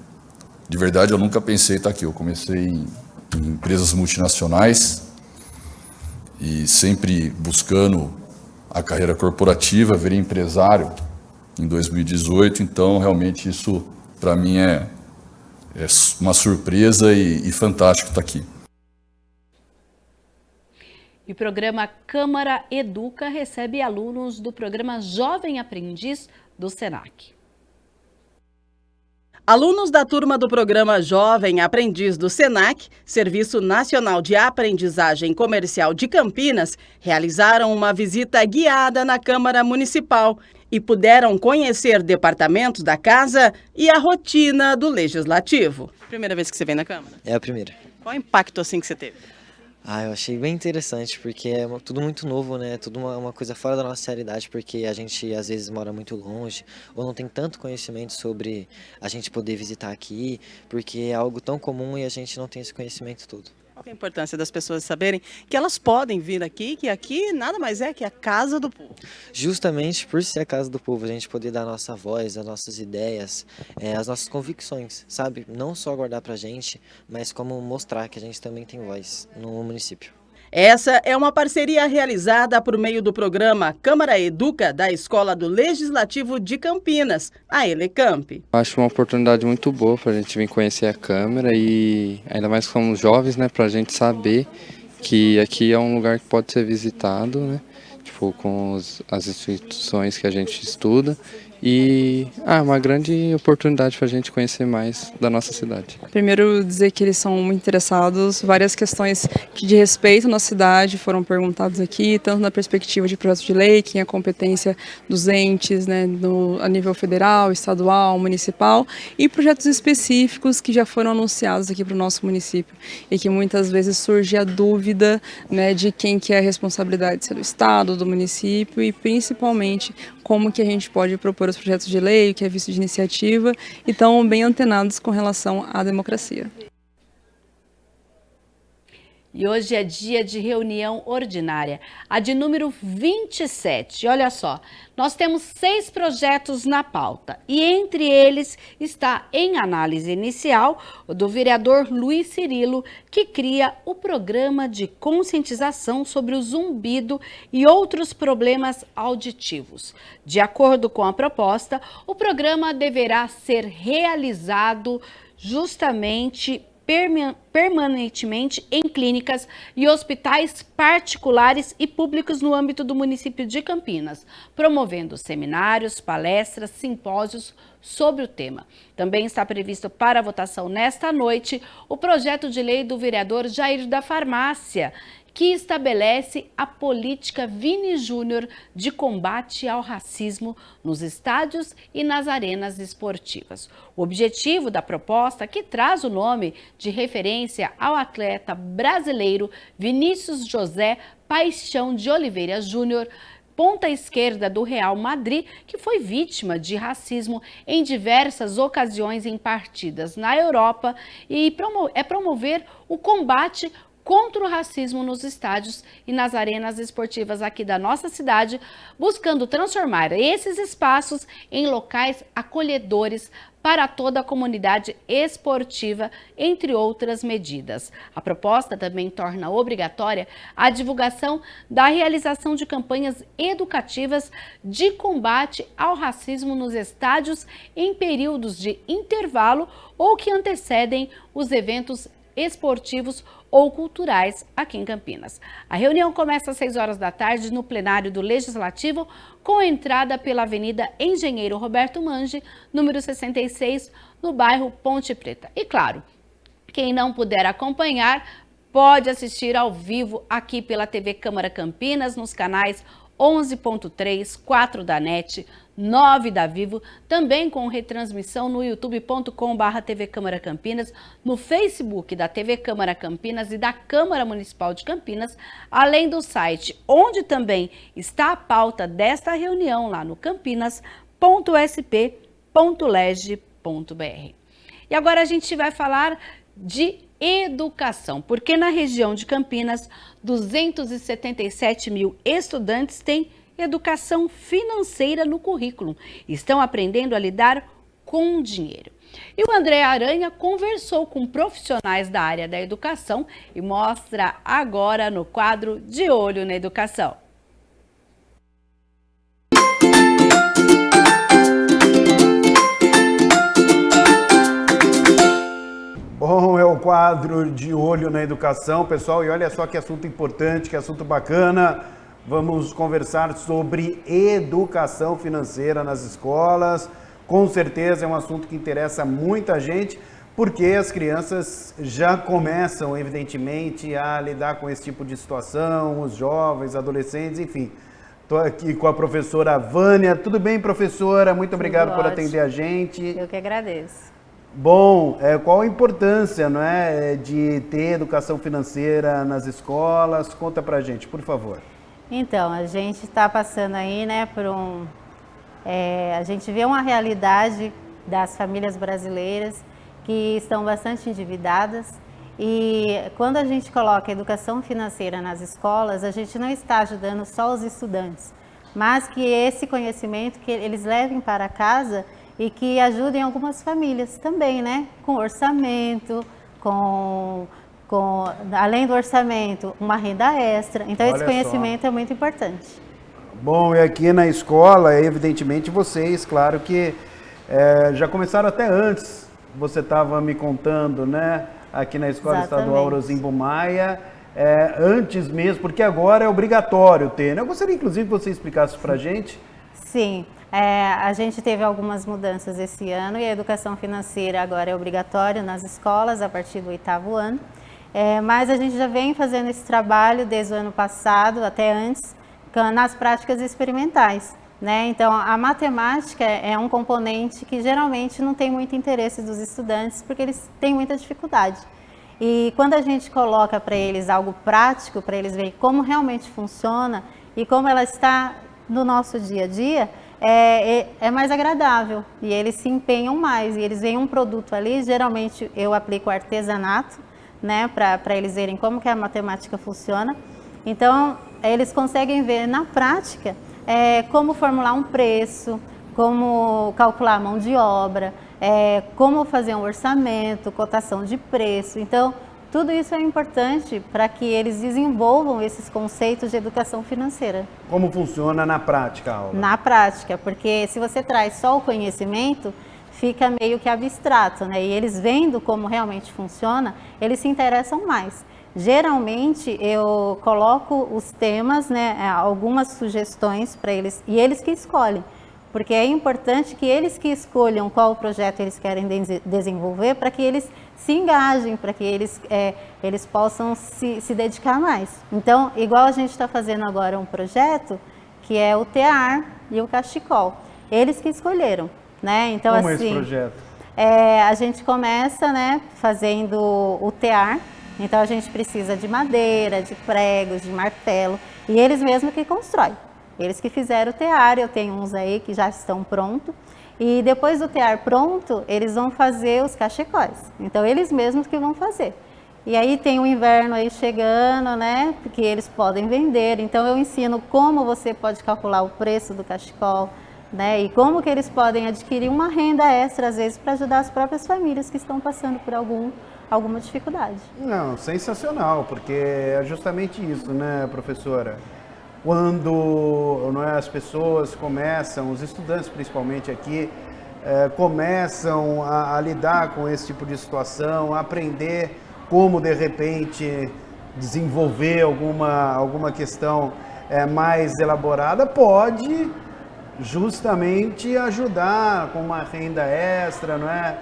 De verdade, eu nunca pensei estar aqui. Eu comecei em empresas multinacionais e sempre buscando a carreira corporativa, virei empresário em 2018. Então, realmente, isso para mim é uma surpresa e fantástico estar aqui. E o programa Câmara Educa recebe alunos do programa Jovem Aprendiz do SENAC. Alunos da turma do programa Jovem Aprendiz do SENAC, Serviço Nacional de Aprendizagem Comercial de Campinas, realizaram uma visita guiada na Câmara Municipal e puderam conhecer departamentos da casa e a rotina do Legislativo. Primeira vez que você vem na Câmara? É a primeira. Qual o impacto assim que você teve? Eu achei bem interessante, porque é tudo muito novo, né? Tudo uma coisa fora da nossa realidade, porque a gente às vezes mora muito longe, ou não tem tanto conhecimento sobre a gente poder visitar aqui, porque é algo tão comum e a gente não tem esse conhecimento todo. Qual é a importância das pessoas saberem que elas podem vir aqui, que aqui nada mais é que a casa do povo? Justamente por ser a casa do povo, a gente poder dar a nossa voz, as nossas ideias, as nossas convicções, sabe? Não só guardar pra gente, mas como mostrar que a gente também tem voz no município. Essa é uma parceria realizada por meio do programa Câmara Educa da Escola do Legislativo de Campinas, a Elecamp. Acho uma oportunidade muito boa para a gente vir conhecer a Câmara e ainda mais como jovens, né, para a gente saber que aqui é um lugar que pode ser visitado, né, tipo, com as instituições que a gente estuda. E uma grande oportunidade para a gente conhecer mais da nossa cidade. Primeiro, dizer que eles são muito interessados, várias questões que de respeito na cidade foram perguntadas aqui, tanto na perspectiva de projeto de lei, que é a competência dos entes, né, a nível federal, estadual, municipal, e projetos específicos que já foram anunciados aqui para o nosso município, e que muitas vezes surge a dúvida, né, de quem que é a responsabilidade, se é do estado, do município, e principalmente como que a gente pode propor os projetos de lei, o que é visto de iniciativa, e estão bem antenados com relação à democracia. E hoje é dia de reunião ordinária, a de número 27. Olha só, nós temos 6 projetos na pauta e entre eles está em análise inicial o do vereador Luiz Cirilo, que cria o programa de conscientização sobre o zumbido e outros problemas auditivos. De acordo com a proposta, o programa deverá ser realizado justamente permanentemente em clínicas e hospitais particulares e públicos no âmbito do município de Campinas, promovendo seminários, palestras, simpósios sobre o tema. Também está previsto para votação nesta noite o projeto de lei do vereador Jair da Farmácia, que estabelece a política Vini Júnior de combate ao racismo nos estádios e nas arenas esportivas. O objetivo da proposta, que traz o nome de referência ao atleta brasileiro Vinícius José Paixão de Oliveira Júnior, ponta esquerda do Real Madrid, que foi vítima de racismo em diversas ocasiões em partidas na Europa, e promover o combate contra o racismo nos estádios e nas arenas esportivas aqui da nossa cidade, buscando transformar esses espaços em locais acolhedores para toda a comunidade esportiva, entre outras medidas. A proposta também torna obrigatória a divulgação da realização de campanhas educativas de combate ao racismo nos estádios em períodos de intervalo ou que antecedem os eventos esportivos ou culturais aqui em Campinas. A reunião começa às 6 horas da tarde no plenário do Legislativo, com entrada pela Avenida Engenheiro Roberto Mange, número 66, no bairro Ponte Preta. E claro, quem não puder acompanhar pode assistir ao vivo aqui pela TV Câmara Campinas, nos canais 11.3, 4 da NET, 9 da Vivo, também com retransmissão no youtube.com/TV Câmara Campinas, no Facebook da TV Câmara Campinas e da Câmara Municipal de Campinas, além do site, onde também está a pauta desta reunião lá no campinas.sp.leg.br. E agora a gente vai falar de educação, porque na região de Campinas, 277 mil estudantes têm educação financeira no currículo. Estão aprendendo a lidar com o dinheiro. E o André Aranha conversou com profissionais da área da educação e mostra agora no quadro De Olho na Educação. Bom, é o quadro De Olho na Educação, pessoal, e olha só que assunto importante, que assunto bacana. Vamos conversar sobre educação financeira nas escolas. Com certeza é um assunto que interessa muita gente, porque as crianças já começam, evidentemente, a lidar com esse tipo de situação, os jovens, adolescentes, enfim. Estou aqui com a professora Vânia. Tudo bem, professora? Muito obrigado por atender a gente. Eu que agradeço. Bom, qual a importância, não é, de ter educação financeira nas escolas? Conta pra gente, por favor. Então, a gente está passando aí, né, por a gente vê uma realidade das famílias brasileiras que estão bastante endividadas, e quando a gente coloca a educação financeira nas escolas, a gente não está ajudando só os estudantes, mas que esse conhecimento que eles levem para casa e que ajudem algumas famílias também, né, com orçamento, além do orçamento, uma renda extra. Então, esse conhecimento é muito importante. Bom, e aqui na escola, evidentemente, vocês, claro que já começaram até antes. Você estava me contando, né? Aqui na Escola Estadual Orozimbo Maia, antes mesmo, porque agora é obrigatório ter, né? Eu gostaria, inclusive, que você explicasse para a gente. Sim, a gente teve algumas mudanças esse ano e a educação financeira agora é obrigatória nas escolas a partir do 8º ano. Mas a gente já vem fazendo esse trabalho desde o ano passado, até antes, nas práticas experimentais, né? Então, a matemática é um componente que geralmente não tem muito interesse dos estudantes, porque eles têm muita dificuldade. E quando a gente coloca para eles algo prático, para eles verem como realmente funciona e como ela está no nosso dia a dia, é mais agradável e eles se empenham mais. E eles veem um produto ali, geralmente eu aplico artesanato, né, para eles verem como que a matemática funciona. Então, eles conseguem ver na prática como formular um preço, como calcular a mão de obra, como fazer um orçamento, cotação de preço. Então, tudo isso é importante para que eles desenvolvam esses conceitos de educação financeira. Como funciona na prática a aula? Na prática, porque se você traz só o conhecimento, fica meio que abstrato, né? E eles vendo como realmente funciona, eles se interessam mais. Geralmente eu coloco os temas, né, algumas sugestões para eles, e eles que escolhem. Porque é importante que eles que escolham qual projeto eles querem desenvolver, para que eles se engajem, para que eles possam se dedicar mais. Então, igual a gente está fazendo agora um projeto, que é o TEAR e o Cachecol. Eles que escolheram, né? Então, como assim, esse projeto? A gente começa, né, fazendo o TEAR. Então, a gente precisa de madeira, de pregos, de martelo, e eles mesmos que constroem. Eles que fizeram o tear, eu tenho uns aí que já estão prontos. E depois do tear pronto, eles vão fazer os cachecóis. Então, eles mesmos que vão fazer. E aí tem o inverno aí chegando, né? Que eles podem vender. Então, eu ensino como você pode calcular o preço do cachecol, né? E como que eles podem adquirir uma renda extra, às vezes, para ajudar as próprias famílias que estão passando por alguma dificuldade. Não, sensacional, porque é justamente isso, né, professora? Quando as pessoas começam, os estudantes principalmente aqui, começam a lidar com esse tipo de situação, a aprender como de repente desenvolver alguma questão mais elaborada, pode justamente ajudar com uma renda extra, não é?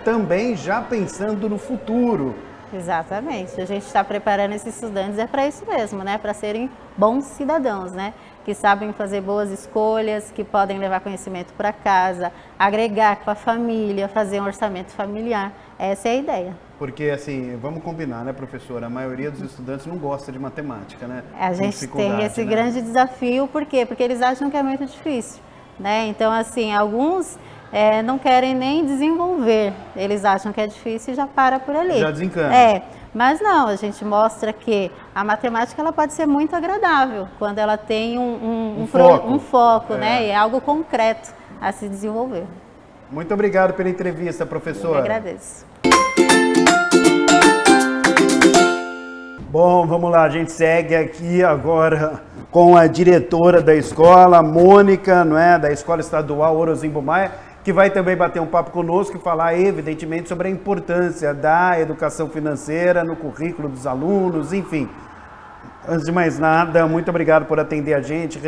Também já pensando no futuro. Exatamente, a gente está preparando esses estudantes para isso mesmo, né? Para serem bons cidadãos, né? Que sabem fazer boas escolhas, que podem levar conhecimento para casa, agregar com a família, fazer um orçamento familiar. Essa é a ideia. Porque, assim, vamos combinar, né, professora? A maioria dos estudantes não gosta de matemática, né? A gente tem esse grande desafio, por quê? Porque eles acham que é muito difícil, né? Então, assim, alguns não querem nem desenvolver, eles acham que é difícil e já para por ali. Já desencana. Mas não, a gente mostra que a matemática ela pode ser muito agradável quando ela tem um foco, né? E é algo concreto a se desenvolver. Muito obrigado pela entrevista, professora. Eu agradeço. Bom, vamos lá, a gente segue aqui agora com a diretora da escola, Mônica, não é, da Escola Estadual Orozimbo Maia, que vai também bater um papo conosco e falar, evidentemente, sobre a importância da educação financeira no currículo dos alunos, enfim. Antes de mais nada, muito obrigado por atender a gente,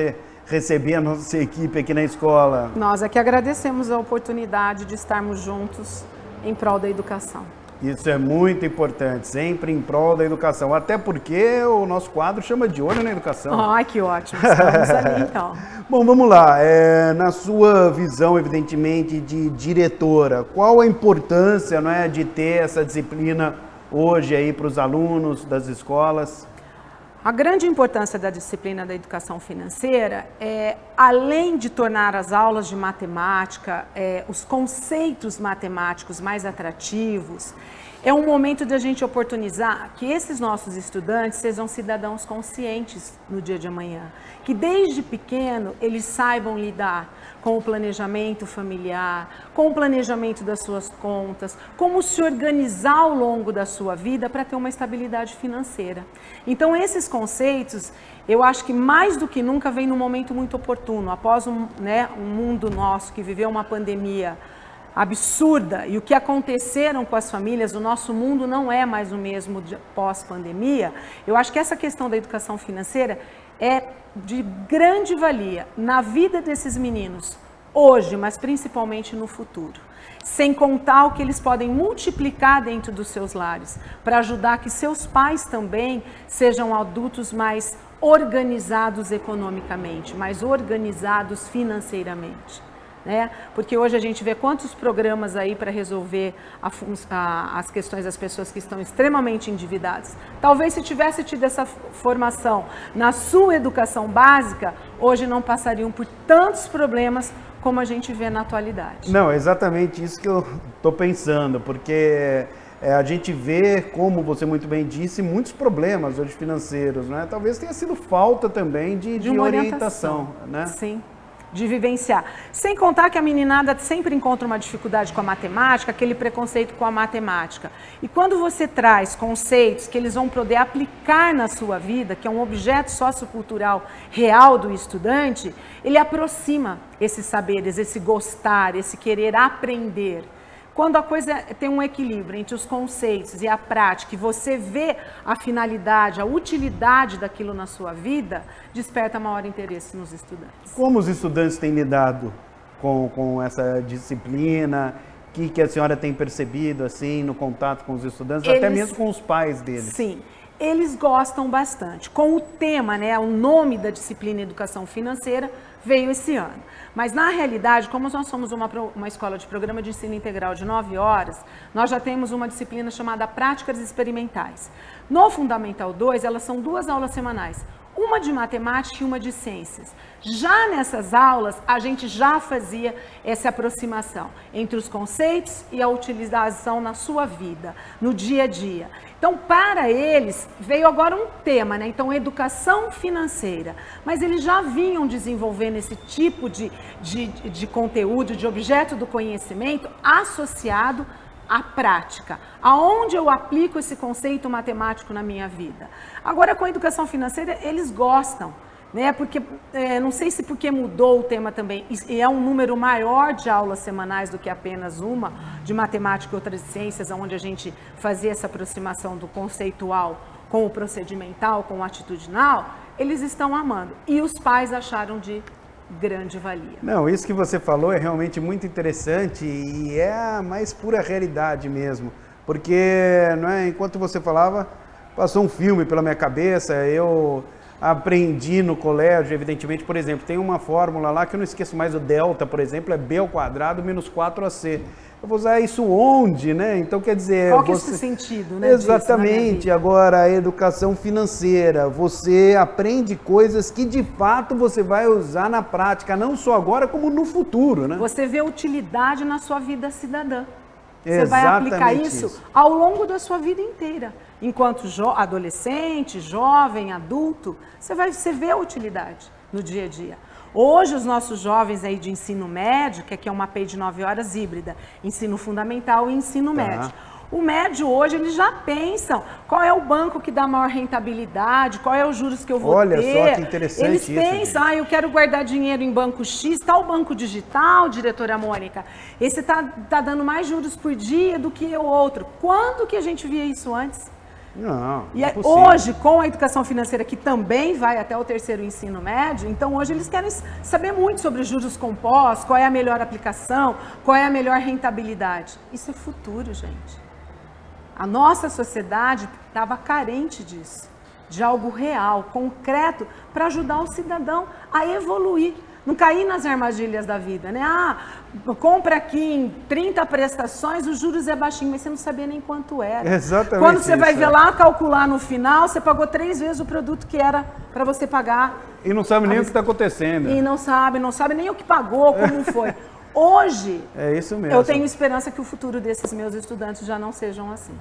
receber a nossa equipe aqui na escola. Nós é que agradecemos a oportunidade de estarmos juntos em prol da educação. Isso é muito importante, sempre em prol da educação, até porque o nosso quadro chama De Olho na Educação. Ai, que ótimo, estamos ali então. Bom, vamos lá, na sua visão, evidentemente, de diretora, qual a importância, não é, de ter essa disciplina hoje aí para os alunos das escolas? A grande importância da disciplina da educação financeira é, além de tornar as aulas de matemática, os conceitos matemáticos mais atrativos, é um momento de a gente oportunizar que esses nossos estudantes sejam cidadãos conscientes no dia de amanhã. Que desde pequeno eles saibam lidar com o planejamento familiar, com o planejamento das suas contas, como se organizar ao longo da sua vida para ter uma estabilidade financeira. Então esses conceitos, eu acho que mais do que nunca vem num momento muito oportuno, após um mundo nosso que viveu uma pandemia absurda e o que aconteceram com as famílias, o nosso mundo não é mais o mesmo pós-pandemia. Eu acho que essa questão da educação financeira é de grande valia na vida desses meninos, hoje, mas principalmente no futuro. Sem contar o que eles podem multiplicar dentro dos seus lares, para ajudar que seus pais também sejam adultos mais organizados economicamente, mais organizados financeiramente. Né? Porque hoje a gente vê quantos programas aí para resolver as questões das pessoas que estão extremamente endividadas. Talvez se tivesse tido essa formação na sua educação básica, hoje não passariam por tantos problemas como a gente vê na atualidade. Não, é exatamente isso que eu estou pensando, porque a gente vê, como você muito bem disse, muitos problemas hoje financeiros, né? Talvez tenha sido falta também de uma orientação, né? Sim, de vivenciar. Sem contar que a meninada sempre encontra uma dificuldade com a matemática, aquele preconceito com a matemática. E quando você traz conceitos que eles vão poder aplicar na sua vida, que é um objeto sociocultural real do estudante, ele aproxima esses saberes, esse gostar, esse querer aprender. Quando a coisa tem um equilíbrio entre os conceitos e a prática, e você vê a finalidade, a utilidade daquilo na sua vida, desperta maior interesse nos estudantes. Como os estudantes têm lidado com essa disciplina? O que a senhora tem percebido assim no contato com os estudantes, até mesmo com os pais deles? Sim, eles gostam bastante. Com o tema, né, o nome da disciplina Educação Financeira veio esse ano. Mas, na realidade, como nós somos uma escola de programa de ensino integral de 9 horas, nós já temos uma disciplina chamada Práticas Experimentais. No Fundamental 2, elas são 2 aulas semanais, uma de matemática e uma de ciências. Já nessas aulas, a gente já fazia essa aproximação entre os conceitos e a utilização na sua vida, no dia a dia. Então, para eles, veio agora um tema, né? Então, educação financeira. Mas eles já vinham desenvolvendo esse tipo de conteúdo, de objeto do conhecimento associado à prática. Aonde eu aplico esse conceito matemático na minha vida? Agora, com a educação financeira, eles gostam. Né? Porque, não sei se porque mudou o tema também, e é um número maior de aulas semanais do que apenas uma, de matemática e outras ciências, onde a gente fazia essa aproximação do conceitual com o procedimental, com o atitudinal, eles estão amando. E os pais acharam de grande valia. Não, isso que você falou é realmente muito interessante e é a mais pura realidade mesmo. Porque, não é, enquanto você falava, passou um filme pela minha cabeça, eu aprendi no colégio, evidentemente, por exemplo, tem uma fórmula lá que eu não esqueço mais, o delta, por exemplo, é b ao quadrado menos 4ac. Eu vou usar isso onde, né? Então, quer dizer... Qual que é esse sentido, né? Exatamente. Agora, a educação financeira, você aprende coisas que, de fato, você vai usar na prática, não só agora, como no futuro, né? Você vê utilidade na sua vida cidadã. Você vai aplicar isso ao longo da sua vida inteira. Enquanto adolescente, jovem, adulto, você vê a utilidade no dia a dia. Hoje, os nossos jovens aí de ensino médio, que aqui é uma APEI de 9 horas híbrida, ensino fundamental e ensino médio. O médio hoje, eles já pensam qual é o banco que dá maior rentabilidade, qual é os juros que eu vou ter. Olha só que interessante eles isso. Eles pensam, eu quero guardar dinheiro em banco X, tal banco digital, diretora Mônica, esse tá dando mais juros por dia do que o outro. Quando que a gente via isso antes? Não, e hoje, com a educação financeira, que também vai até o 3º ensino médio, então hoje eles querem saber muito sobre juros compostos, qual é a melhor aplicação, qual é a melhor rentabilidade. Isso é futuro, gente. A nossa sociedade estava carente disso, de algo real, concreto, para ajudar o cidadão a evoluir. Não cair nas armadilhas da vida, né? Compra aqui em 30 prestações, os juros é baixinho, mas você não sabia nem quanto era. Exatamente. Quando você vai ver lá, calcular no final, você pagou 3 vezes o produto que era para você pagar. E não sabe nem o que está acontecendo. E não sabe nem o que pagou, como foi. Hoje, é isso mesmo. Eu tenho esperança que o futuro desses meus estudantes já não sejam assim.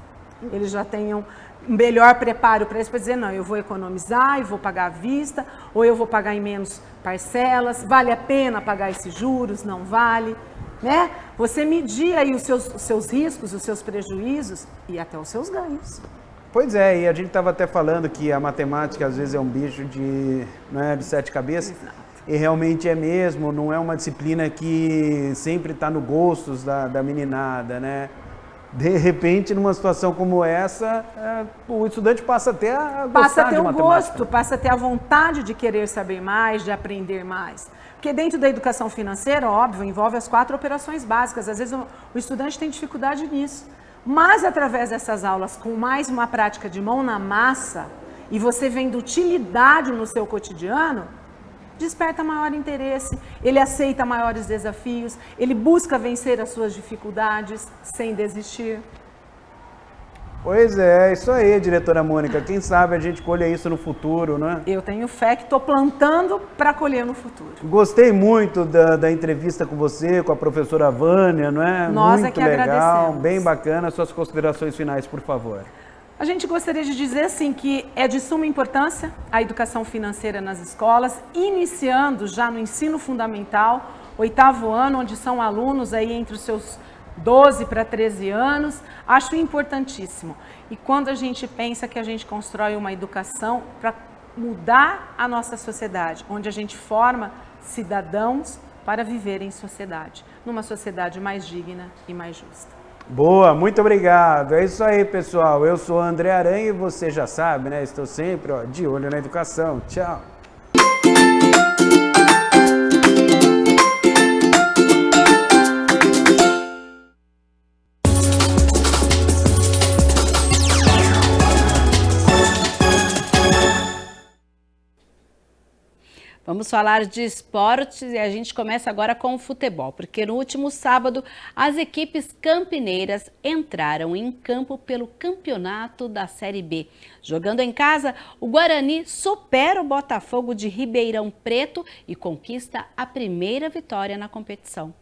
Eles já tenham um melhor preparo para isso, para dizer, não, eu vou economizar e vou pagar à vista, ou eu vou pagar em menos parcelas, vale a pena pagar esses juros, não vale, né? Você medir aí os seus riscos, os seus prejuízos e até os seus ganhos. Pois é, e a gente estava até falando que a matemática às vezes é um bicho de 7 cabeças. Exato. E realmente é mesmo, não é uma disciplina que sempre está no gosto da meninada, né? De repente, numa situação como essa, o estudante passa até a gostar passa a ter de matemática. Gosto, passa a ter a vontade de querer saber mais, de aprender mais. Porque dentro da educação financeira, óbvio, envolve as 4 operações básicas. Às vezes o estudante tem dificuldade nisso. Mas através dessas aulas, com mais uma prática de mão na massa, e você vendo utilidade no seu cotidiano, desperta maior interesse, ele aceita maiores desafios, ele busca vencer as suas dificuldades sem desistir. Pois é, isso aí, diretora Mônica. Quem sabe a gente colhe isso no futuro, né? Eu tenho fé que estou plantando para colher no futuro. Gostei muito da entrevista com você, com a professora Vânia, não é? Nós muito é que legal, agradecemos. Bem bacana. Suas considerações finais, por favor. A gente gostaria de dizer assim que é de suma importância a educação financeira nas escolas, iniciando já no ensino fundamental, 8º ano, onde são alunos aí entre os seus 12 para 13 anos, acho importantíssimo. E quando a gente pensa que a gente constrói uma educação para mudar a nossa sociedade, onde a gente forma cidadãos para viver em sociedade, numa sociedade mais digna e mais justa. Boa, muito obrigado. É isso aí, pessoal. Eu sou o André Aranha e você já sabe, né? Estou sempre de olho na educação. Tchau. Vamos falar de esportes e a gente começa agora com o futebol, porque no último sábado as equipes campineiras entraram em campo pelo campeonato da Série B. Jogando em casa, o Guarani supera o Botafogo de Ribeirão Preto e conquista a primeira vitória na competição.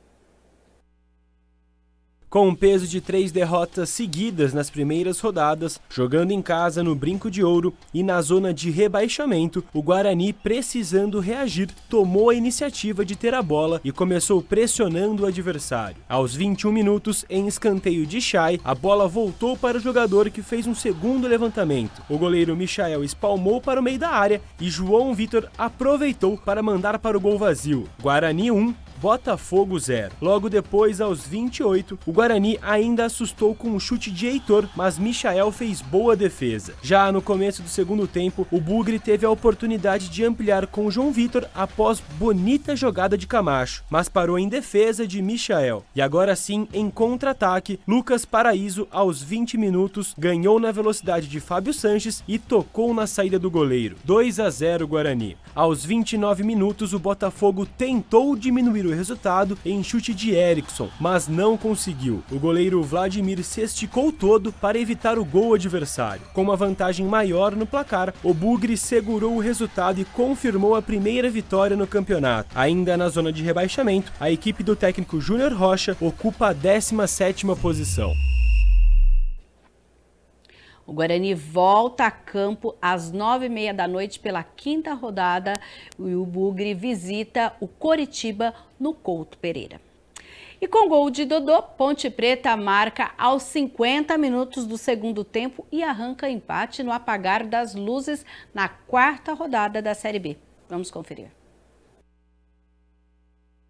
Com um peso de 3 derrotas seguidas nas primeiras rodadas, jogando em casa no Brinco de Ouro e na zona de rebaixamento, o Guarani, precisando reagir, tomou a iniciativa de ter a bola e começou pressionando o adversário. Aos 21 minutos, em escanteio de Chay, a bola voltou para o jogador que fez um segundo levantamento. O goleiro Michael espalmou para o meio da área e João Vitor aproveitou para mandar para o gol vazio. Guarani 1, Botafogo 0. Logo depois, aos 28, o Guarani ainda assustou com um chute de Heitor, mas Michael fez boa defesa. Já no começo do segundo tempo, o Bugre teve a oportunidade de ampliar com João Vitor após bonita jogada de Camacho, mas parou em defesa de Michael. E agora sim, em contra-ataque, Lucas Paraíso, aos 20 minutos, ganhou na velocidade de Fábio Sanches e tocou na saída do goleiro. 2-0 Guarani. Aos 29 minutos, o Botafogo tentou diminuir o resultado em chute de Erickson, mas não conseguiu. O goleiro Vladimir se esticou todo para evitar o gol adversário. Com uma vantagem maior no placar, o Bugre segurou o resultado e confirmou a primeira vitória no campeonato. Ainda na zona de rebaixamento, a equipe do técnico Júnior Rocha ocupa a 17ª posição. O Guarani volta a campo às 9h30 da noite pela 5ª rodada e o Bugre visita o Coritiba no Couto Pereira. E com gol de Dodô, Ponte Preta marca aos 50 minutos do segundo tempo e arranca empate no apagar das luzes na 4ª rodada da Série B. Vamos conferir.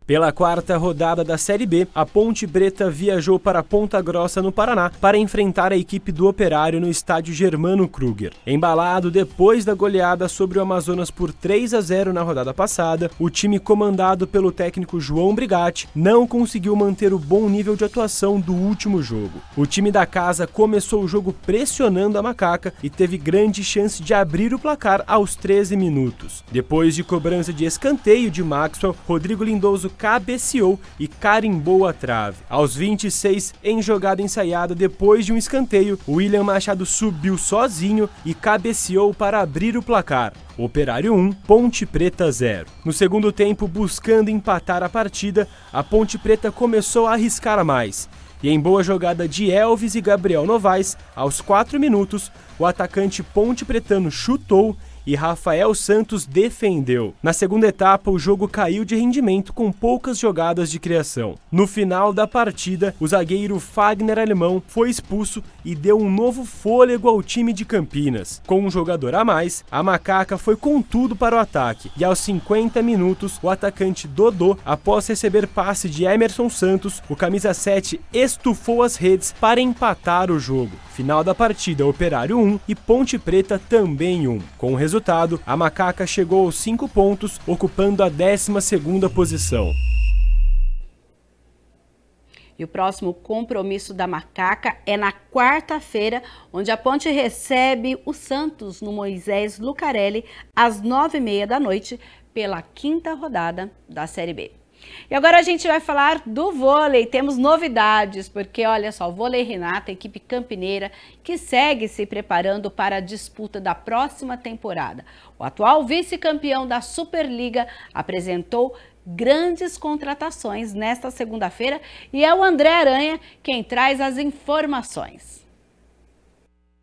Pela 4ª rodada da Série B, a Ponte Preta viajou para Ponta Grossa, no Paraná, para enfrentar a equipe do Operário no estádio Germano Kruger. Embalado depois da goleada sobre o Amazonas por 3-0 na rodada passada, o time comandado pelo técnico João Brigatti não conseguiu manter o bom nível de atuação do último jogo. O time da casa começou o jogo pressionando a Macaca e teve grande chance de abrir o placar aos 13 minutos. Depois de cobrança de escanteio de Maxwell, Rodrigo Lindoso cabeceou e carimbou a trave. Aos 26, em jogada ensaiada depois de um escanteio, William Machado subiu sozinho e cabeceou para abrir o placar. Operário 1, Ponte Preta 0. No segundo tempo, buscando empatar a partida, a Ponte Preta começou a arriscar mais. E em boa jogada de Elvis e Gabriel Novaes, aos 4 minutos, o atacante ponte pretano chutou e Rafael Santos defendeu. Na segunda etapa, o jogo caiu de rendimento com poucas jogadas de criação. No final da partida, o zagueiro Fagner Alemão foi expulso e deu um novo fôlego ao time de Campinas. Com um jogador a mais, a Macaca foi com tudo para o ataque e aos 50 minutos, o atacante Dodô, após receber passe de Emerson Santos, o camisa 7 estufou as redes para empatar o jogo. Final da partida, Operário 1 e Ponte Preta também 1. Com o resultado, a Macaca chegou aos 5 pontos, ocupando a 12ª posição. E o próximo compromisso da Macaca é na quarta-feira, onde a Ponte recebe o Santos no Moisés Lucarelli às 9h30 da noite pela 5ª rodada da Série B. E agora a gente vai falar do vôlei. Temos novidades, porque olha só, o Vôlei Renata, a equipe campineira, que segue se preparando para a disputa da próxima temporada. O atual vice-campeão da Superliga apresentou grandes contratações nesta segunda-feira e é o André Aranha quem traz as informações.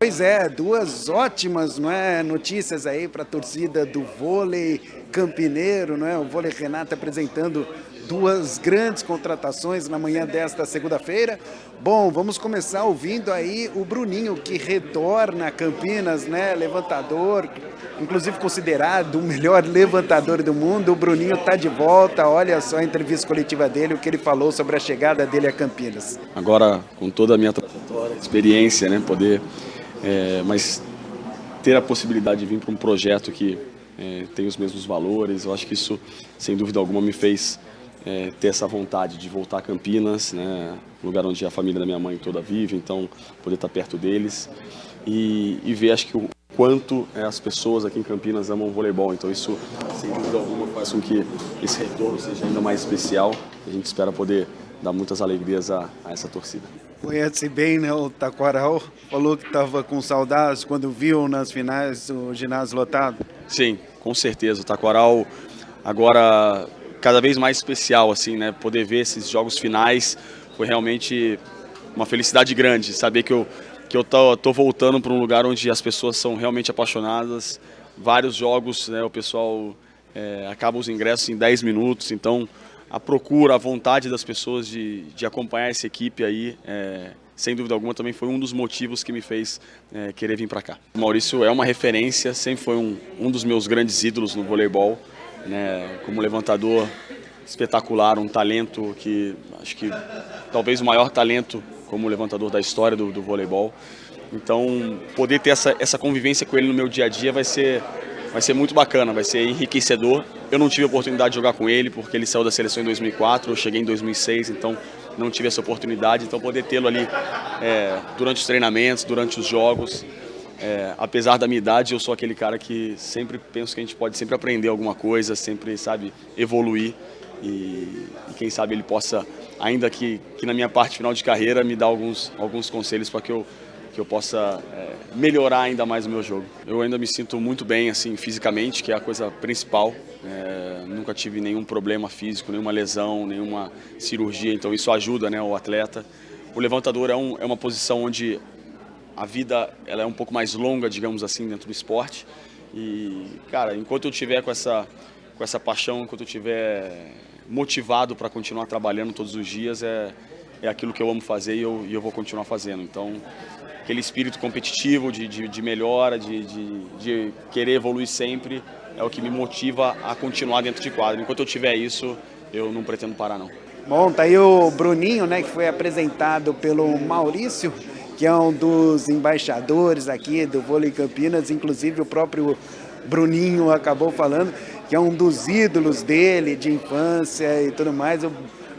Pois é, duas ótimas, não é, notícias aí para a torcida do vôlei campineiro, não é? O Vôlei Renata apresentando duas grandes contratações na manhã desta segunda-feira. Bom, vamos começar ouvindo aí o Bruninho, que retorna a Campinas, né? Levantador, inclusive considerado o melhor levantador do mundo. O Bruninho está de volta. Olha só a entrevista coletiva dele, o que ele falou sobre a chegada dele a Campinas. Agora, com toda a minha trajetória, experiência, né? Poder, mas ter a possibilidade de vir para um projeto que tem os mesmos valores, eu acho que isso, sem dúvida alguma, me fez ter essa vontade de voltar a Campinas, né, lugar onde a família da minha mãe toda vive, então poder estar perto deles e ver, acho que o quanto as pessoas aqui em Campinas amam o voleibol, então isso, sem dúvida alguma, faz com que esse retorno seja ainda mais especial. A gente espera poder dar muitas alegrias a essa torcida. Conhece bem, né, o Taquaral, falou que estava com saudades quando viu nas finais o ginásio lotado. Sim, com certeza, o Taquaral agora cada vez mais especial, assim, né, poder ver esses jogos finais foi realmente uma felicidade grande, saber que eu tô voltando para um lugar onde as pessoas são realmente apaixonadas, vários jogos, né, o pessoal acaba os ingressos em 10 minutos, então a procura, a vontade das pessoas de acompanhar essa equipe aí, sem dúvida alguma, também foi um dos motivos que me fez querer vir para cá. O Maurício é uma referência, sempre foi um dos meus grandes ídolos no voleibol, né, como levantador espetacular, um talento que acho que talvez o maior talento como levantador da história do voleibol. Então, poder ter essa convivência com ele no meu dia a dia vai ser muito bacana, vai ser enriquecedor. Eu não tive a oportunidade de jogar com ele porque ele saiu da seleção em 2004, eu cheguei em 2006, então não tive essa oportunidade. Então, poder tê-lo ali durante os treinamentos, durante os jogos. Apesar da minha idade, eu sou aquele cara que sempre penso que a gente pode sempre aprender alguma coisa, sempre, sabe, evoluir e quem sabe ele possa, ainda que na minha parte final de carreira, me dar alguns conselhos para que eu possa melhorar ainda mais o meu jogo. Eu ainda me sinto muito bem, assim, fisicamente, que é a coisa principal. Nunca tive nenhum problema físico, nenhuma lesão, nenhuma cirurgia, então isso ajuda, né, o atleta. O levantador é uma posição onde a vida ela é um pouco mais longa, digamos assim, dentro do esporte. E, cara, enquanto eu tiver com essa paixão, enquanto eu tiver motivado para continuar trabalhando todos os dias, é aquilo que eu amo fazer e eu vou continuar fazendo. Então, aquele espírito competitivo de melhora, de querer evoluir sempre, é o que me motiva a continuar dentro de quadro. Enquanto eu tiver isso, eu não pretendo parar, não. Bom, tá aí o Bruninho, né, que foi apresentado pelo Maurício, que é um dos embaixadores aqui do Vôlei Campinas, inclusive o próprio Bruninho acabou falando que é um dos ídolos dele, de infância e tudo mais. O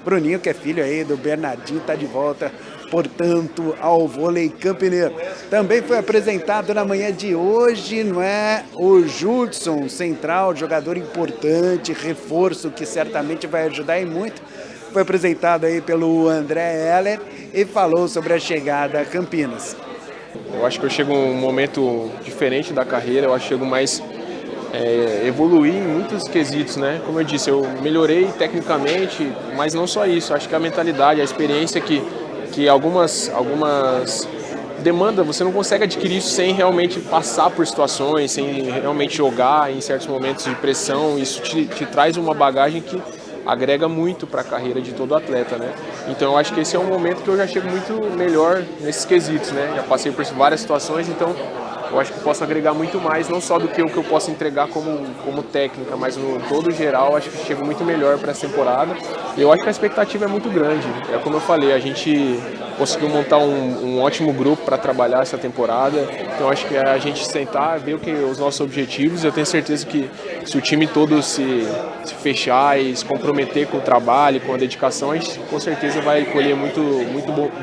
Bruninho, que é filho aí do Bernardinho, está de volta, portanto, ao vôlei campineiro. Também foi apresentado na manhã de hoje, não é, o Judson, central, jogador importante, reforço que certamente vai ajudar e muito. Foi apresentado aí pelo André Heller e falou sobre a chegada a Campinas. Eu acho que eu chego em um momento diferente da carreira, eu acho que chego mais evoluir em muitos quesitos, né? Como eu disse, eu melhorei tecnicamente, mas não só isso, acho que a mentalidade, a experiência que algumas demandas, você não consegue adquirir isso sem realmente passar por situações, sem realmente jogar em certos momentos de pressão, isso te traz uma bagagem que agrega muito para a carreira de todo atleta, né? Então eu acho que esse é um momento que eu já chego muito melhor nesses quesitos, né? Já passei por várias situações, então eu acho que posso agregar muito mais, não só do que o que eu posso entregar como técnica, mas no todo geral, acho que chego muito melhor para essa temporada. E eu acho que a expectativa é muito grande. É como eu falei, a gente conseguiu montar um ótimo grupo para trabalhar essa temporada. Então acho que a gente sentar, ver os nossos objetivos. Eu tenho certeza que se o time todo se fechar e se comprometer com o trabalho, com a dedicação, a gente com certeza vai colher muito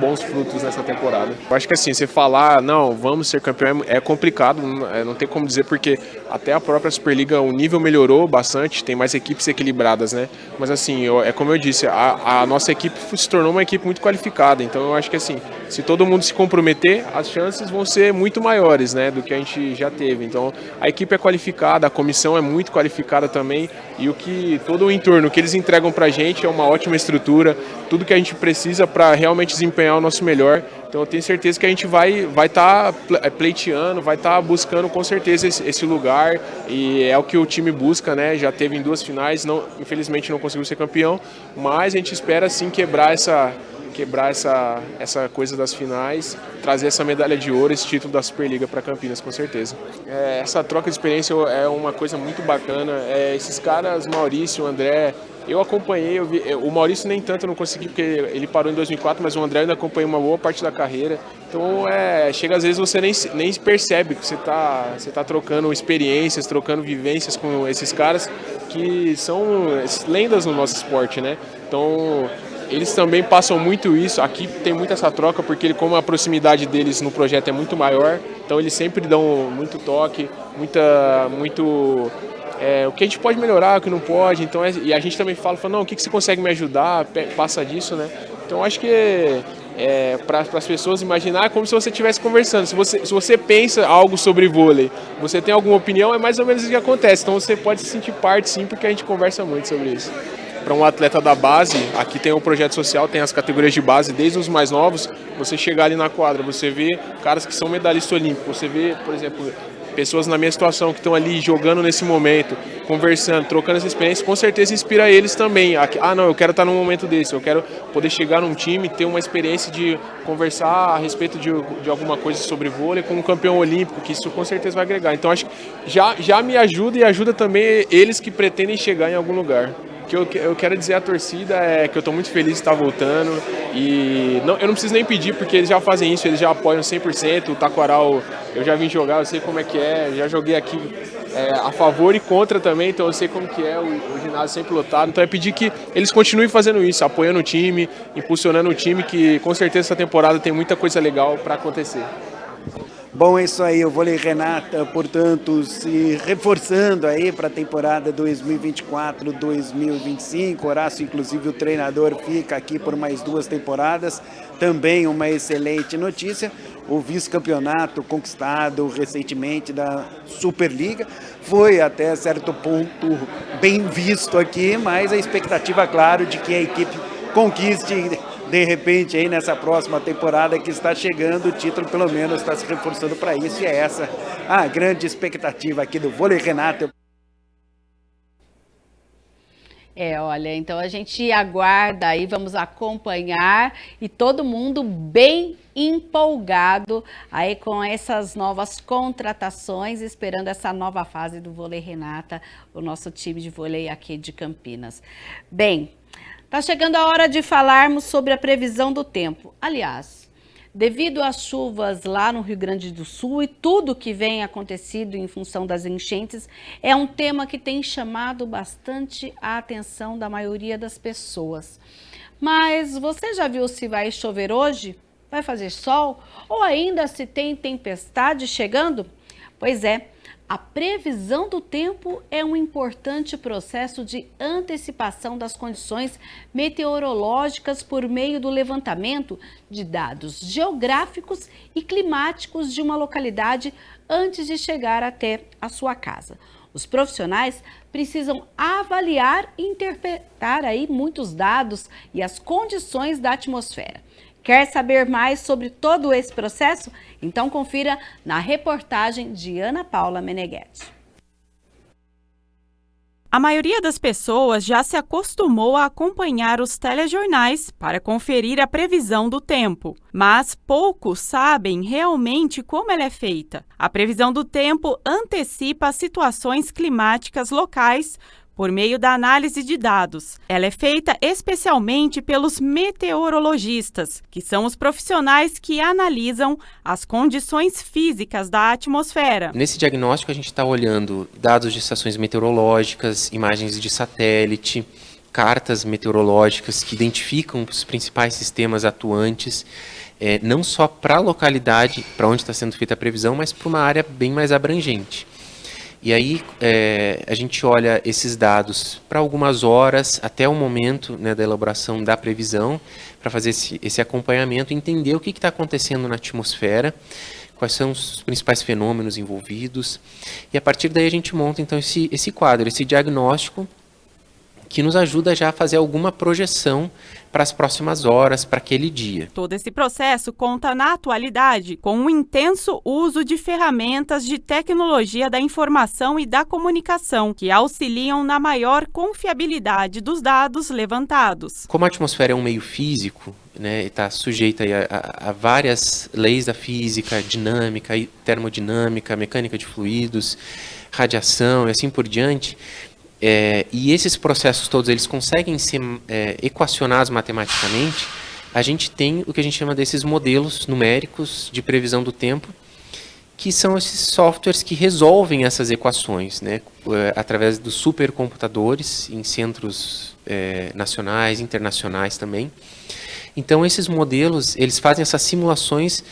bons frutos nessa temporada. Eu acho que assim, você falar, não, vamos ser campeão é complicado, não tem como dizer, porque até a própria Superliga, o nível melhorou bastante, tem mais equipes equilibradas, né? Mas assim, é como eu disse, a nossa equipe se tornou uma equipe muito qualificada, então eu acho que assim, se todo mundo se comprometer, as chances vão ser muito maiores, né, do que a gente já teve. Então a equipe é qualificada, a comissão é muito qualificada também, e todo o entorno que eles entregam pra gente é uma ótima estrutura, tudo que a gente precisa para realmente desempenhar o nosso melhor. Então eu tenho certeza que a gente vai estar pleiteando, vai estar buscando com certeza esse lugar, e é o que o time busca, né? Já teve em 2 finais, infelizmente não conseguiu ser campeão, mas a gente espera sim quebrar essa coisa das finais, trazer essa medalha de ouro, esse título da Superliga para Campinas, com certeza. Essa troca de experiência é uma coisa muito bacana. Esses caras, Maurício, André, eu acompanhei, o Maurício nem tanto eu não consegui, porque ele parou em 2004, mas o André ainda acompanhei uma boa parte da carreira. Então, chega às vezes você nem percebe que você tá trocando experiências, trocando vivências com esses caras que são lendas no nosso esporte, né? Então, eles também passam muito isso. Aqui tem muito essa troca, porque como a proximidade deles no projeto é muito maior, então eles sempre dão muito toque, o que a gente pode melhorar, o que não pode. Então, e a gente também fala, não, o que você consegue me ajudar, passa disso, né? Então acho que para as pessoas imaginar, é como se você estivesse conversando. Se você pensa algo sobre vôlei, você tem alguma opinião, é mais ou menos o que acontece. Então você pode se sentir parte sim, porque a gente conversa muito sobre isso. Para um atleta da base, aqui tem um projeto social, tem as categorias de base, desde os mais novos, você chegar ali na quadra, você vê caras que são medalhistas olímpicos, você vê, por exemplo, pessoas na minha situação que estão ali jogando nesse momento, conversando, trocando essa experiência, com certeza inspira eles também. Não, eu quero estar num momento desse, eu quero poder chegar num time, ter uma experiência de conversar a respeito de alguma coisa sobre vôlei com um campeão olímpico, que isso com certeza vai agregar. Então acho que já me ajuda e ajuda também eles que pretendem chegar em algum lugar. O que eu quero dizer à torcida é que eu estou muito feliz de estar voltando, e eu não preciso nem pedir, porque eles já fazem isso, eles já apoiam 100%, o Taquaral eu já vim jogar, eu sei como é que é, já joguei aqui a favor e contra também, então eu sei como que é o ginásio sempre lotado, então é pedir que eles continuem fazendo isso, apoiando o time, impulsionando o time, que com certeza essa temporada tem muita coisa legal para acontecer. Bom, é isso aí, o Vôlei Renata, portanto, se reforçando aí para a temporada 2024-2025. Horácio, inclusive, o treinador, fica aqui por mais 2 temporadas. Também uma excelente notícia, o vice-campeonato conquistado recentemente da Superliga foi até certo ponto bem visto aqui, mas a expectativa, claro, de que a equipe conquiste de repente aí nessa próxima temporada que está chegando, o título pelo menos está se reforçando para isso, e é essa a grande expectativa aqui do Vôlei Renata. Olha, então a gente aguarda aí, vamos acompanhar, e todo mundo bem empolgado aí com essas novas contratações, esperando essa nova fase do Vôlei Renata, o nosso time de vôlei aqui de Campinas. Bem, tá chegando a hora de falarmos sobre a previsão do tempo. Aliás, devido às chuvas lá no Rio Grande do Sul e tudo que vem acontecido em função das enchentes, é um tema que tem chamado bastante a atenção da maioria das pessoas. Mas você já viu se vai chover hoje? Vai fazer sol? Ou ainda se tem tempestade chegando? Pois é. A previsão do tempo é um importante processo de antecipação das condições meteorológicas por meio do levantamento de dados geográficos e climáticos de uma localidade antes de chegar até a sua casa. Os profissionais precisam avaliar e interpretar aí muitos dados e as condições da atmosfera. Quer saber mais sobre todo esse processo? Então confira na reportagem de Ana Paula Meneghetti. A maioria das pessoas já se acostumou a acompanhar os telejornais para conferir a previsão do tempo, mas poucos sabem realmente como ela é feita. A previsão do tempo antecipa as situações climáticas locais por meio da análise de dados. Ela é feita especialmente pelos meteorologistas, que são os profissionais que analisam as condições físicas da atmosfera. Nesse diagnóstico, a gente está olhando dados de estações meteorológicas, imagens de satélite, cartas meteorológicas que identificam os principais sistemas atuantes, não só para a localidade, para onde está sendo feita a previsão, mas para uma área bem mais abrangente. E aí a gente olha esses dados para algumas horas até o momento, né, da elaboração da previsão, para fazer esse acompanhamento, entender o que está acontecendo na atmosfera, quais são os principais fenômenos envolvidos, e a partir daí a gente monta então esse quadro, esse diagnóstico, que nos ajuda já a fazer alguma projeção para as próximas horas, para aquele dia. Todo esse processo conta na atualidade com um intenso uso de ferramentas de tecnologia da informação e da comunicação, que auxiliam na maior confiabilidade dos dados levantados. Como a atmosfera é um meio físico, né, está sujeita a várias leis da física, dinâmica, termodinâmica, mecânica de fluidos, radiação e assim por diante, e esses processos todos eles conseguem ser equacionados matematicamente, a gente tem o que a gente chama desses modelos numéricos de previsão do tempo, que são esses softwares que resolvem essas equações, né, através dos supercomputadores em centros nacionais, internacionais também. Então esses modelos eles fazem essas simulações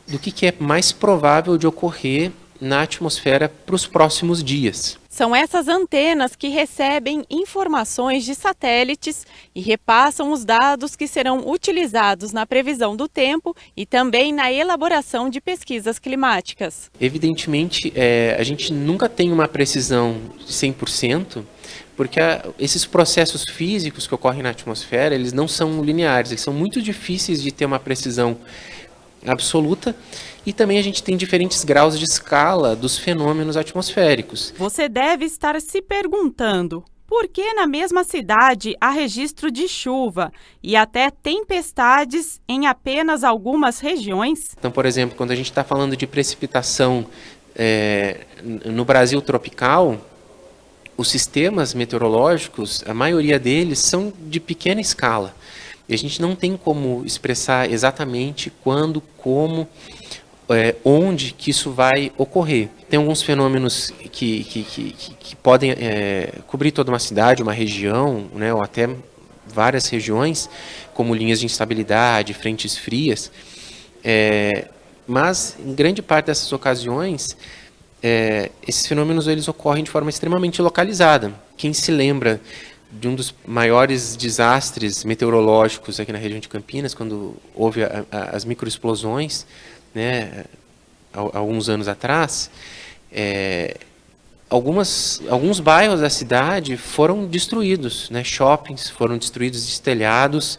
do que é mais provável de ocorrer na atmosfera para os próximos dias. São essas antenas que recebem informações de satélites e repassam os dados que serão utilizados na previsão do tempo e também na elaboração de pesquisas climáticas. Evidentemente, a gente nunca tem uma precisão de 100%, porque esses processos físicos que ocorrem na atmosfera, eles não são lineares, eles são muito difíceis de ter uma precisão absoluta, e também a gente tem diferentes graus de escala dos fenômenos atmosféricos. Você deve estar se perguntando por que na mesma cidade há registro de chuva e até tempestades em apenas algumas regiões? Então, por exemplo, quando a gente está falando de precipitação no Brasil tropical, os sistemas meteorológicos, a maioria deles são de pequena escala. E a gente não tem como expressar exatamente quando, como, onde que isso vai ocorrer. Tem alguns fenômenos que podem cobrir toda uma cidade, uma região, né, ou até várias regiões, como linhas de instabilidade, frentes frias. Mas, em grande parte dessas ocasiões, esses fenômenos eles ocorrem de forma extremamente localizada. Quem se lembra de um dos maiores desastres meteorológicos aqui na região de Campinas, quando houve as microexplosões, né, há alguns anos atrás, alguns bairros da cidade foram destruídos, né, shoppings foram destruídos, destelhados,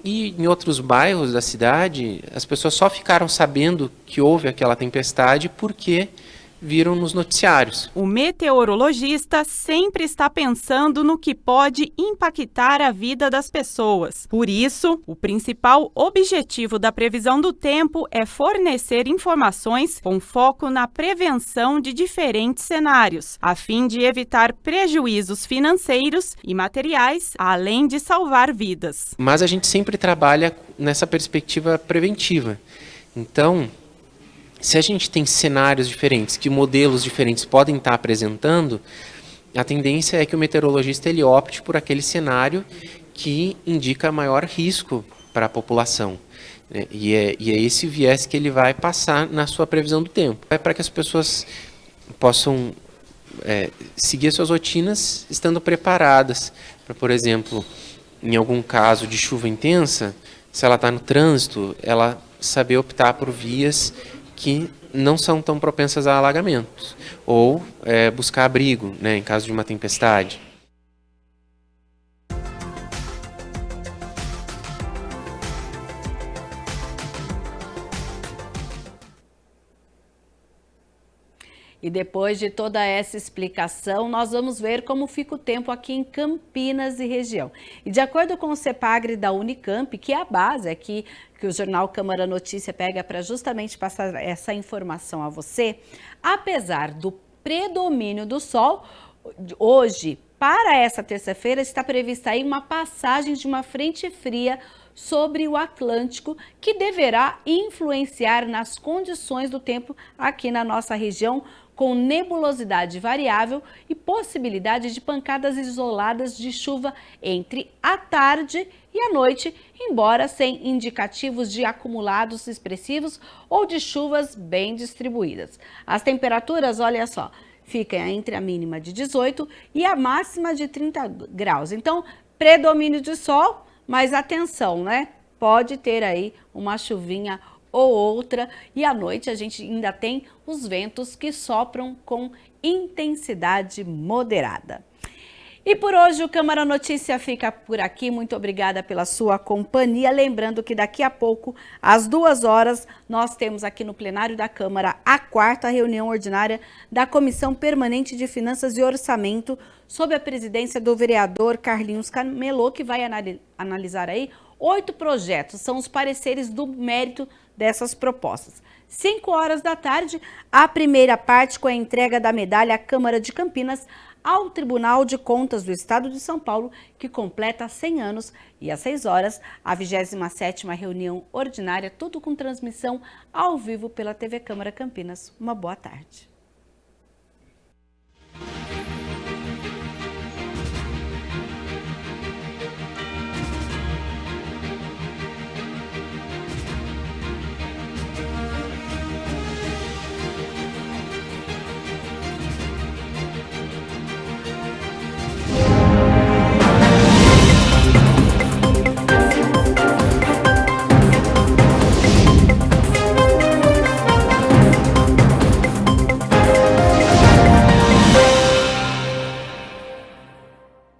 e em outros bairros da cidade as pessoas só ficaram sabendo que houve aquela tempestade porque viram nos noticiários. O meteorologista sempre está pensando no que pode impactar a vida das pessoas. Por isso, o principal objetivo da previsão do tempo é fornecer informações com foco na prevenção de diferentes cenários, a fim de evitar prejuízos financeiros e materiais, além de salvar vidas. Mas a gente sempre trabalha nessa perspectiva preventiva. Então, se a gente tem cenários diferentes, que modelos diferentes podem estar apresentando, a tendência é que o meteorologista ele opte por aquele cenário que indica maior risco para a população. E é esse viés que ele vai passar na sua previsão do tempo. É para que as pessoas possam seguir as suas rotinas estando preparadas. Para, por exemplo, em algum caso de chuva intensa, se ela está no trânsito, ela saber optar por vias que não são tão propensas a alagamentos, ou buscar abrigo, né, em caso de uma tempestade. E depois de toda essa explicação, nós vamos ver como fica o tempo aqui em Campinas e região. E de acordo com o CEPAGRE da Unicamp, que é a base aqui que o jornal Câmara Notícia pega para justamente passar essa informação a você, apesar do predomínio do sol, hoje, para essa terça-feira, está prevista aí uma passagem de uma frente fria sobre o Atlântico, que deverá influenciar nas condições do tempo aqui na nossa região, com nebulosidade variável e possibilidade de pancadas isoladas de chuva entre a tarde e a noite, embora sem indicativos de acumulados expressivos ou de chuvas bem distribuídas. As temperaturas, olha só, fica entre a mínima de 18 e a máxima de 30 graus. Então, predomínio de sol, mas atenção, né? Pode ter aí uma chuvinha ou outra, e à noite a gente ainda tem os ventos que sopram com intensidade moderada. E por hoje o Câmara Notícia fica por aqui. Muito obrigada pela sua companhia. Lembrando que daqui a pouco, às 2 horas, nós temos aqui no plenário da Câmara a 4ª reunião ordinária da Comissão Permanente de Finanças e Orçamento, sob a presidência do vereador Carlinhos Camelô, que vai analisar aí 8 projetos. São os pareceres do mérito dessas propostas. 5 horas da tarde, a primeira parte com a entrega da medalha à Câmara de Campinas ao Tribunal de Contas do Estado de São Paulo, que completa 100 anos, e às 6 horas, a 27ª reunião ordinária, tudo com transmissão ao vivo pela TV Câmara Campinas. Uma boa tarde.